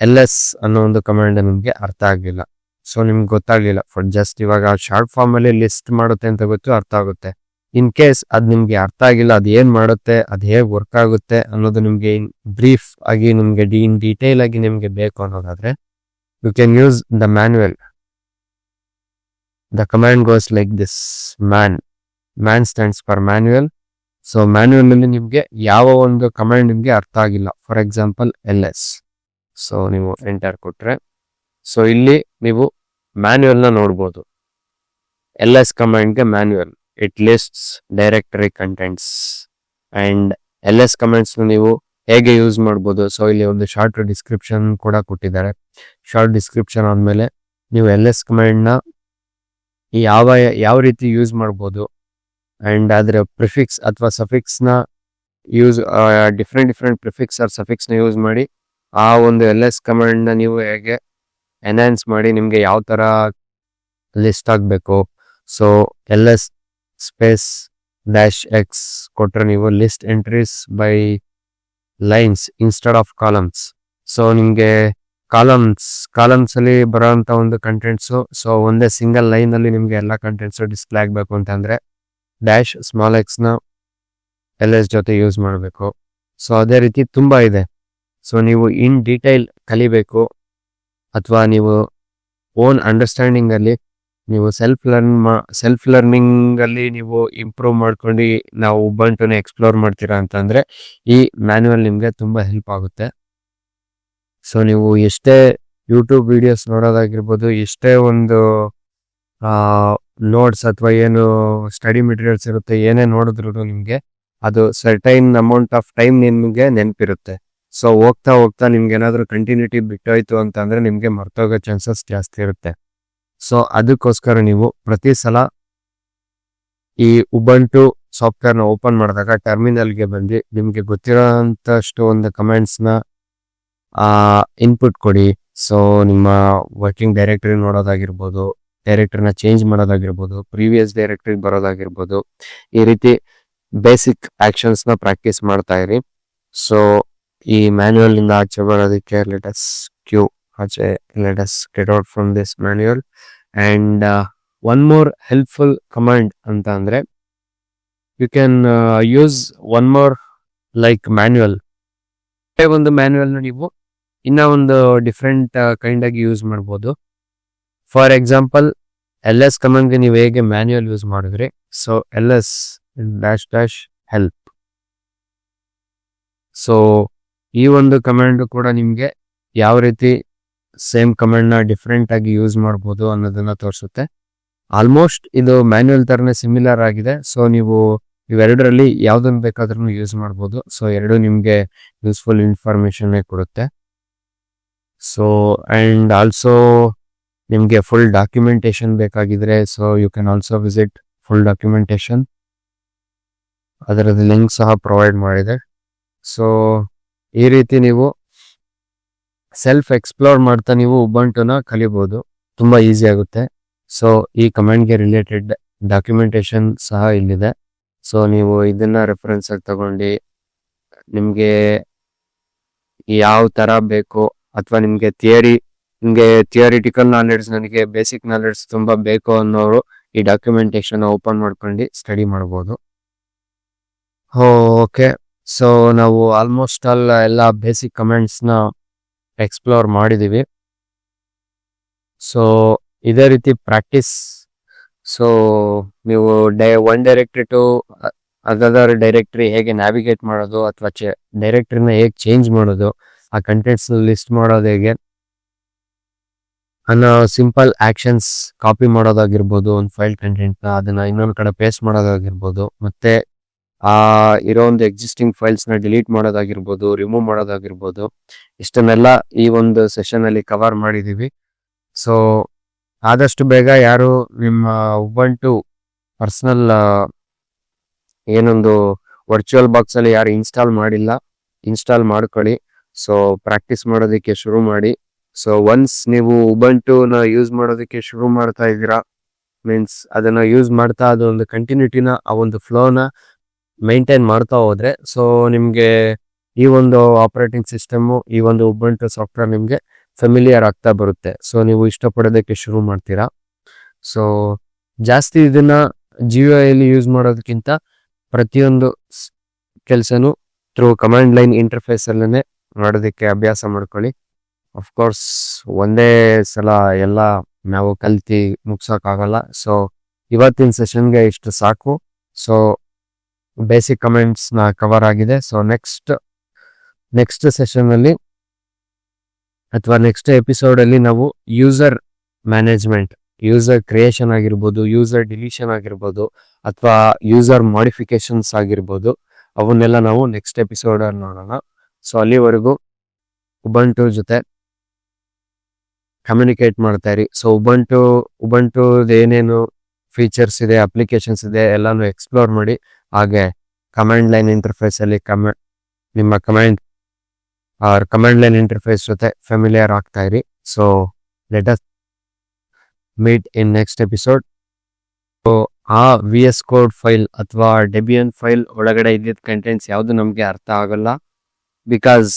LS ಅನ್ನೋ ಒಂದು ಕಮಾಂಡ್ ನಿಮ್ಗೆ ಅರ್ಥ ಆಗ್ಲಿಲ್ಲ, ಸೊ ನಿಮ್ಗೆ ಗೊತ್ತಾಗ್ಲಿಲ್ಲ, ಫಾರ್ ಜಸ್ಟ್ ಇವಾಗ ಶಾರ್ಟ್ ಫಾರ್ಮ್ ಅಲ್ಲಿ ಲಿಸ್ಟ್ ಮಾಡುತ್ತೆ ಅಂತ ಗೊತ್ತು, ಅರ್ಥ ಆಗುತ್ತೆ. ಇನ್ ಕೇಸ್ ಅದ್ ನಿಮ್ಗೆ ಅರ್ಥ ಆಗಿಲ್ಲ, ಅದ್ ಏನ್ ಮಾಡುತ್ತೆ, ಅದ್ ಹೇಗ್ ವರ್ಕ್ ಆಗುತ್ತೆ ಅನ್ನೋದು ನಿಮ್ಗೆ ಬ್ರೀಫ್ ಆಗಿ ನಿಮ್ಗೆ ಇನ್ ಡೀಟೇಲ್ ಆಗಿ ನಿಮ್ಗೆ ಬೇಕು ಅನ್ನೋದಾದ್ರೆ you can use the manual. The command goes like this: man stands for manual. So manual ಅಲ್ಲಿ ನಿಮ್ಗೆ ಯಾವ ಒಂದು ಕಮಾಂಡ್ ನಿಮ್ಗೆ ಅರ್ಥ ಆಗಿಲ್ಲ, ಫಾರ್ ಎಕ್ಸಾಂಪಲ್ LS. ಸೊ ನೀವು ಎಂಟರ್ ಕೊಟ್ರೆ ಸೊ ಇಲ್ಲಿ ನೀವು ಮ್ಯಾನ್ಯುಯಲ್ ನ ನೋಡ್ಬೋದು. LS ಕಮಾಂಡ್ಗೆ manual, it lists directory contents and LS commands ನೀವು ಹೇಗೆ ಯೂಸ್ ಮಾಡ್ಬೋದು. ಸೊ ಇಲ್ಲಿ ಒಂದು ಶಾರ್ಟ್ ಡಿಸ್ಕ್ರಿಪ್ಷನ್ ಕೂಡ ಕೊಟ್ಟಿದ್ದಾರೆ. ಶಾರ್ಟ್ ಡಿಸ್ಕ್ರಿಪ್ಷನ್ ಆದ್ಮೇಲೆ ನೀವು LS ಕಮಾಂಡ್ ನ ಯಾವ ರೀತಿ ಯೂಸ್ ಮಾಡ್ಬೋದು ಅಂಡ್ ಅದರ ಪ್ರಿಫಿಕ್ಸ್ ಅಥವಾ ಸಫಿಕ್ಸ್ ನ use different prefix or suffix ನ ಯೂಸ್ ಮಾಡಿ ಆ ಒಂದು LS ಕಮಾಂಡ್ ನ ನೀವು ಹೇಗೆ ಎನ್ಹಾನ್ಸ್ ಮಾಡಿ ನಿಮ್ಗೆ ಯಾವ ತರ ಲಿಸ್ಟ್ ಆಗ್ಬೇಕು. ಸೊ LS ಸ್ಪೇಸ್ -x ಕೊಟ್ರೆ ನೀವು list entries by lines instead of columns. So ನಿಮ್ಗೆ ಕಾಲಮ್ಸ್ ಅಲ್ಲಿ ಬರೋಂತ ಒಂದು ಕಂಟೆಂಟ್ಸ್ ಸೊ ಒಂದೇ ಸಿಂಗಲ್ ಲೈನ್ ಅಲ್ಲಿ ನಿಮ್ಗೆ ಎಲ್ಲಾ ಕಂಟೆಂಟ್ಸ್ ಡಿಸ್ಪ್ಲೇ ಆಗ್ಬೇಕು ಅಂತಂದ್ರೆ -x ನ LS ಜೊತೆ ಯೂಸ್ ಮಾಡಬೇಕು. ಸೊ ಅದೇ ರೀತಿ ತುಂಬಾ ಇದೆ. ಸೊ ನೀವು ಇನ್ ಡೀಟೈಲ್ ಕಲಿಬೇಕು ಅಥವಾ ನೀವು ಓನ್ ಅಂಡರ್ಸ್ಟ್ಯಾಂಡಿಂಗ್ ಅಲ್ಲಿ ನೀವು ಸೆಲ್ಫ್ ಲರ್ನಿಂಗ್ ಅಲ್ಲಿ ನೀವು ಇಂಪ್ರೂವ್ ಮಾಡ್ಕೊಂಡು ನಾವು ಉಬಂಟುನ ಎಕ್ಸ್ಪ್ಲೋರ್ ಮಾಡ್ತೀರಾ ಅಂತಂದ್ರೆ ಈ ಮ್ಯಾನ್ಯುಯಲ್ ನಿಮ್ಗೆ ತುಂಬಾ ಹೆಲ್ಪ್ ಆಗುತ್ತೆ. ಸೊ ನೀವು ಎಷ್ಟೇ ಯೂಟ್ಯೂಬ್ ವಿಡಿಯೋಸ್ ನೋಡೋದಾಗಿರ್ಬೋದು, ಎಷ್ಟೇ ಒಂದು ನೋಟ್ಸ್ ಅಥವಾ ಏನು ಸ್ಟಡಿ ಮೆಟೀರಿಯಲ್ಸ್ ಇರುತ್ತೆ, ಏನೇ ನೋಡಿದ್ರು ನಿಮ್ಗೆ ಅದು ಸರ್ಟೈನ್ ಅಮೌಂಟ್ ಆಫ್ ಟೈಮ್ ನಿಮ್ಗೆ ನೆನಪಿರುತ್ತೆ. ಸೊ ಹೋಗ್ತಾ ನಿಮ್ಗೆ ಏನಾದ್ರು ಕಂಟಿನ್ಯೂಟಿ ಬಿಟ್ಟೋಯ್ತು ಅಂತಂದ್ರೆ ನಿಮ್ಗೆ ಮರ್ತೋಗೋ ಚಾನ್ಸಸ್ ಜಾಸ್ತಿ ಇರುತ್ತೆ. ಸೊ ಅದಕ್ಕೋಸ್ಕರ ನೀವು ಪ್ರತಿ ಸಲ ಈ ಉಬಂಟು ಸಾಫ್ಟ್ವೇರ್ನ ಓಪನ್ ಮಾಡಿದಾಗ ಟರ್ಮಿನಲ್ಗೆ ಬಂದು ನಿಮಗೆ ಗೊತ್ತಿರೋಂಥಷ್ಟು ಒಂದು ಕಮೆಂಟ್ಸ್ನ ಇನ್ಪುಟ್ ಕೊಡಿ. ಸೊ ನಿಮ್ಮ ವರ್ಕಿಂಗ್ ಡೈರೆಕ್ಟರಿ ನೋಡೋದಾಗಿರ್ಬೋದು, ಡೈರೆಕ್ಟರಿನ ಚೇಂಜ್ ಮಾಡೋದಾಗಿರ್ಬೋದು, ಪ್ರೀವಿಯಸ್ ಡೈರೆಕ್ಟರಿಗೆ ಬರೋದಾಗಿರ್ಬೋದು, ಈ ರೀತಿ ಬೇಸಿಕ್ ಆಕ್ಷನ್ಸ್ನ ಪ್ರಾಕ್ಟೀಸ್ ಮಾಡ್ತಾ ಇರಿ. ಸೊ ಈ ಮ್ಯಾನ್ಯುಯಲ್ ಇಂದ ಆಚೆ ಬರೋದಕ್ಕೆ let's get out from this manual. And one more helpful command ಅಂತ ಅಂದ್ರೆ you can use one more like manual. ಒಂದು ಮ್ಯಾನ್ಯುಯಲ್ನ ನೀವು ಇನ್ನ ಒಂದು ಡಿಫ್ರೆಂಟ್ ಕೈಂಡ್ ಆಗಿ ಯೂಸ್ ಮಾಡ್ಬೋದು. ಫಾರ್ ಎಕ್ಸಾಂಪಲ್ LS ಕಮಾಂಡ್ಗೆ ನೀವು ಹೇಗೆ ಮ್ಯಾನ್ಯುಯಲ್ ಯೂಸ್ ಮಾಡಿದ್ರಿ, ಸೊ LS -help. ಸೊ ಈ ಒಂದು ಕಮಾಂಡ್ ಕೂಡ ನಿಮ್ಗೆ ಯಾವ ರೀತಿ ಸೇಮ್ ಕಮಾಂಡ್ ನ ಡಿಫ್ರೆಂಟ್ ಆಗಿ ಯೂಸ್ ಮಾಡ್ಬೋದು ಅನ್ನೋದನ್ನ ತೋರಿಸುತ್ತೆ. ಆಲ್ಮೋಸ್ಟ್ ಇದು ಮ್ಯಾನ್ಯುಯಲ್ ತರನೇ ಸಿಮಿಲರ್ ಆಗಿದೆ. ಸೊ ನೀವು ಇವೆರಡರಲ್ಲಿ ಯಾವ್ದನ್ನ ಬೇಕಾದ್ರೂ ಯೂಸ್ ಮಾಡ್ಬೋದು. ಸೊ ಎರಡು ನಿಮ್ಗೆ ಯೂಸ್ಫುಲ್ ಇನ್ಫಾರ್ಮೇಶನ್ ಕೊಡುತ್ತೆ. ಸೊ ಅಂಡ್ ಆಲ್ಸೋ ನಿಮ್ಗೆ ಫುಲ್ ಡಾಕ್ಯುಮೆಂಟೇಶನ್ ಬೇಕಾಗಿದ್ರೆ so you can also visit full documentation. ಅದರದ್ದು ಲಿಂಕ್ ಸಹ ಪ್ರೊವೈಡ್ ಮಾಡಿದೆ. ಸೊ ಈ ರೀತಿ ನೀವು ಸೆಲ್ಫ್ ಎಕ್ಸ್ಪ್ಲೋರ್ ಮಾಡ್ತಾ ನೀವು ಉಬಂಟುನ ಕಲಿಬಹುದು. ತುಂಬಾ ಈಸಿ ಆಗುತ್ತೆ. ಸೊ ಈ ಕಮಾಂಡ್ಗೆ ರಿಲೇಟೆಡ್ ಡಾಕ್ಯುಮೆಂಟೇಶನ್ ಸಹ ಇಲ್ಲಿದೆ. ಸೊ ನೀವು ಇದನ್ನ ರೆಫರೆನ್ಸ್ ಆಗಿ ತಗೊಂಡು ನಿಮ್ಗೆ ಯಾವ ತರ ಬೇಕು ಅಥವಾ ನಿಮ್ಗೆ ಥಿಯರಿಟಿಕಲ್ ನಾಲೆಡ್ಜ್, ನನಗೆ ಬೇಸಿಕ್ ನಾಲೆಡ್ಜ್ ತುಂಬಾ ಬೇಕು ಅನ್ನೋರು ಈ ಡಾಕ್ಯುಮೆಂಟೇಶನ್ ಓಪನ್ ಮಾಡ್ಕೊಂಡು ಸ್ಟಡಿ ಮಾಡ್ಬೋದು. ಓಕೆ, ಸೊ ನಾವು ಆಲ್ಮೋಸ್ಟ್ ಎಲ್ಲ ಬೇಸಿಕ್ ಕಮೆಂಟ್ಸ್ ನ ಎಕ್ಸ್ಪ್ಲೋರ್ ಮಾಡಿದೀವಿ. ಸೊ ಇದೇ ರೀತಿ ಪ್ರಾಕ್ಟೀಸ್. ಸೊ ನೀವು one directory to other directory ಹೇಗೆ ನ್ಯಾವಿಗೇಟ್ ಮಾಡೋದು ಅಥವಾ ಡೈರೆಕ್ಟರಿನ ಹೇಗೆ ಚೇಂಜ್ ಮಾಡೋದು, ಆ ಕಂಟೆಂಟ್ಸ್ ಲಿಸ್ಟ್ ಮಾಡೋದು ಹೇಗೆ ಅನ್ನೋ ಸಿಂಪಲ್ ಆಕ್ಷನ್ಸ್ ಕಾಪಿ ಮಾಡೋದಾಗಿರ್ಬೋದು, ಒಂದು ಫೈಲ್ ಕಂಟೆಂಟ್ನ ಅದನ್ನ ಇನ್ನೊಂದು ಕಡೆ ಪೇಸ್ಟ್ ಮಾಡೋದಾಗಿರ್ಬೋದು, ಮತ್ತೆ ಇರೋ ಒಂದು ಎಕ್ಸಿಸ್ಟಿಂಗ್ ಫೈಲ್ಸ್ ನ ಡಿಲೀಟ್ ಮಾಡೋದಾಗಿರ್ಬೋದು, ರಿಮೂವ್ ಮಾಡೋದಾಗಿರ್ಬೋದು, ಇಷ್ಟನ್ನೆಲ್ಲ ಈ ಒಂದು ಸೆಷನ್ ಅಲ್ಲಿ ಕವರ್ ಮಾಡಿದೀವಿ. ಸೊ ಆದಷ್ಟು ಬೇಗ ಯಾರು ನಿಮ್ಮ ಉಬಂಟು ಪರ್ಸನಲ್ ಏನೊಂದು ವರ್ಚುವಲ್ ಬಾಕ್ಸ್ ಅಲ್ಲಿ ಯಾರು ಇನ್ಸ್ಟಾಲ್ ಮಾಡಿಲ್ಲ, ಇನ್ಸ್ಟಾಲ್ ಮಾಡ್ಕೊಳ್ಳಿ. ಸೊ ಪ್ರಾಕ್ಟೀಸ್ ಮಾಡೋದಕ್ಕೆ ಶುರು ಮಾಡಿ. ಸೊ ಒನ್ಸ್ ನೀವು ಉಬಂಟುನ ಯೂಸ್ ಮಾಡೋದಕ್ಕೆ ಶುರು ಮಾಡ್ತಾ ಇದ್ದೀರಾ, ಮೀನ್ಸ್ ಅದನ್ನ ಯೂಸ್ ಮಾಡ್ತಾ ಅದೊಂದು ಕಂಟಿನ್ಯೂಟಿನ ಆ ಒಂದು ಫ್ಲೋನ ಮೈಂಟೈನ್ ಮಾಡ್ತಾ ಹೋದ್ರೆ ಸೊ ನಿಮ್ಗೆ ಈ ಒಂದು ಆಪರೇಟಿಂಗ್ ಸಿಸ್ಟಮ್, ಈ ಒಂದು ಉಬಂಟು ಸಾಫ್ಟ್ವೇರ್ ನಿಮ್ಗೆ ಫೆಮಿಲಿಯರ್ ಆಗ್ತಾ ಬರುತ್ತೆ. ಸೊ ನೀವು ಇಷ್ಟಪಡೋದಕ್ಕೆ ಶುರು ಮಾಡ್ತೀರಾ. ಸೊ ಜಾಸ್ತಿ ಇದನ್ನ GUI ಯೂಸ್ ಮಾಡೋದಕ್ಕಿಂತ ಪ್ರತಿಯೊಂದು ಕೆಲಸನೂ ಥ್ರೂ ಕಮಾಂಡ್ ಲೈನ್ ಇಂಟರ್ಫೇಸ್ ಅಲ್ಲೇ ಮಾಡೋದಕ್ಕೆ ಅಭ್ಯಾಸ ಮಾಡ್ಕೊಳ್ಳಿ. ಅಫ್ಕೋರ್ಸ್ ಒಂದೇ ಸಲ ಎಲ್ಲ ನಾವು ಕಲ್ತಿ ಮುಗ್ಸೋಕ್ಕಾಗಲ್ಲ. ಸೊ ಇವತ್ತಿನ ಸೆಷನ್ಗೆ ಇಷ್ಟು ಸಾಕು. ಸೊ ಬೇಸಿಕ್ ಕಮೆಂಟ್ಸ್ ನ ಕವರ್ ಆಗಿದೆ. ಸೊ ನೆಕ್ಸ್ಟ್ ಸೆಷನ್ ಅಲ್ಲಿ ಅಥವಾ ನೆಕ್ಸ್ಟ್ ಎಪಿಸೋಡ್ ಅಲ್ಲಿ ನಾವು ಯೂಸರ್ ಮ್ಯಾನೇಜ್ಮೆಂಟ್, ಯೂಸರ್ ಕ್ರಿಯೇಷನ್ ಆಗಿರ್ಬೋದು, ಯೂಸರ್ ಡಿಲೀಷನ್ ಆಗಿರ್ಬೋದು, ಅಥವಾ ಯೂಸರ್ ಮಾಡಿಫಿಕೇಶನ್ಸ್ ಆಗಿರ್ಬೋದು, ಅವನ್ನೆಲ್ಲ ನಾವು ನೆಕ್ಸ್ಟ್ ಎಪಿಸೋಡ್ ಅಲ್ಲಿ ನೋಡೋಣ. ಸೊ ಅಲ್ಲಿವರೆಗೂ ಉಬಂಟು ಜೊತೆ ಕಮ್ಯುನಿಕೇಟ್ ಮಾಡ್ತಾ ಇರಿ. ಸೊ ಉಬಂಟು ಏನೇನು ಫೀಚರ್ಸ್ ಇದೆ, ಅಪ್ಲಿಕೇಶನ್ಸ್ ಇದೆ ಎಲ್ಲಾನು ಎಕ್ಸ್ಪ್ಲೋರ್ ಮಾಡಿ. ಹಾಗೆ ಕಮಾಂಡ್ ಲೈನ್ ಇಂಟರ್ಫೇಸ್ ಅಲ್ಲಿ ನಿಮ್ಮ ಕಮಾಂಡ್ ಲೈನ್ ಇಂಟರ್ಫೇಸ್ ಜೊತೆ ಫೆಮಿಲಿಯರ್ ಆಗ್ತಾ ಇರಿ. So let us meet in next episode. So ಆ VS ಕೋಡ್ ಫೈಲ್ ಅಥವಾ ಡೆಬಿಯನ್ ಫೈಲ್ ಒಳಗಡೆ ಇದ್ದಿದ್ದ ಕಂಟೆಂಟ್ಸ್ ಯಾವುದು ನಮಗೆ ಅರ್ಥ ಆಗಲ್ಲ, ಬಿಕಾಸ್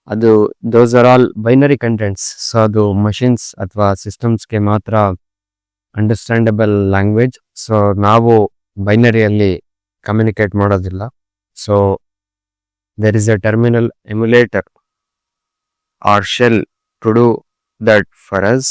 ಅದು those are all binary contents. So ಅದು ಮಷಿನ್ಸ್ ಅಥವಾ ಸಿಸ್ಟಮ್ಸ್ಗೆ ಮಾತ್ರ ಅಂಡರ್ಸ್ಟ್ಯಾಂಡಬಲ್ ಲ್ಯಾಂಗ್ವೇಜ್. ಸೊ ನಾವು ಬೈನರಿಯಲ್ಲಿ ಕಮ್ಯುನಿಕೇಟ್ ಮಾಡೋದಿಲ್ಲ. So there is a terminal emulator or shell to do that for us.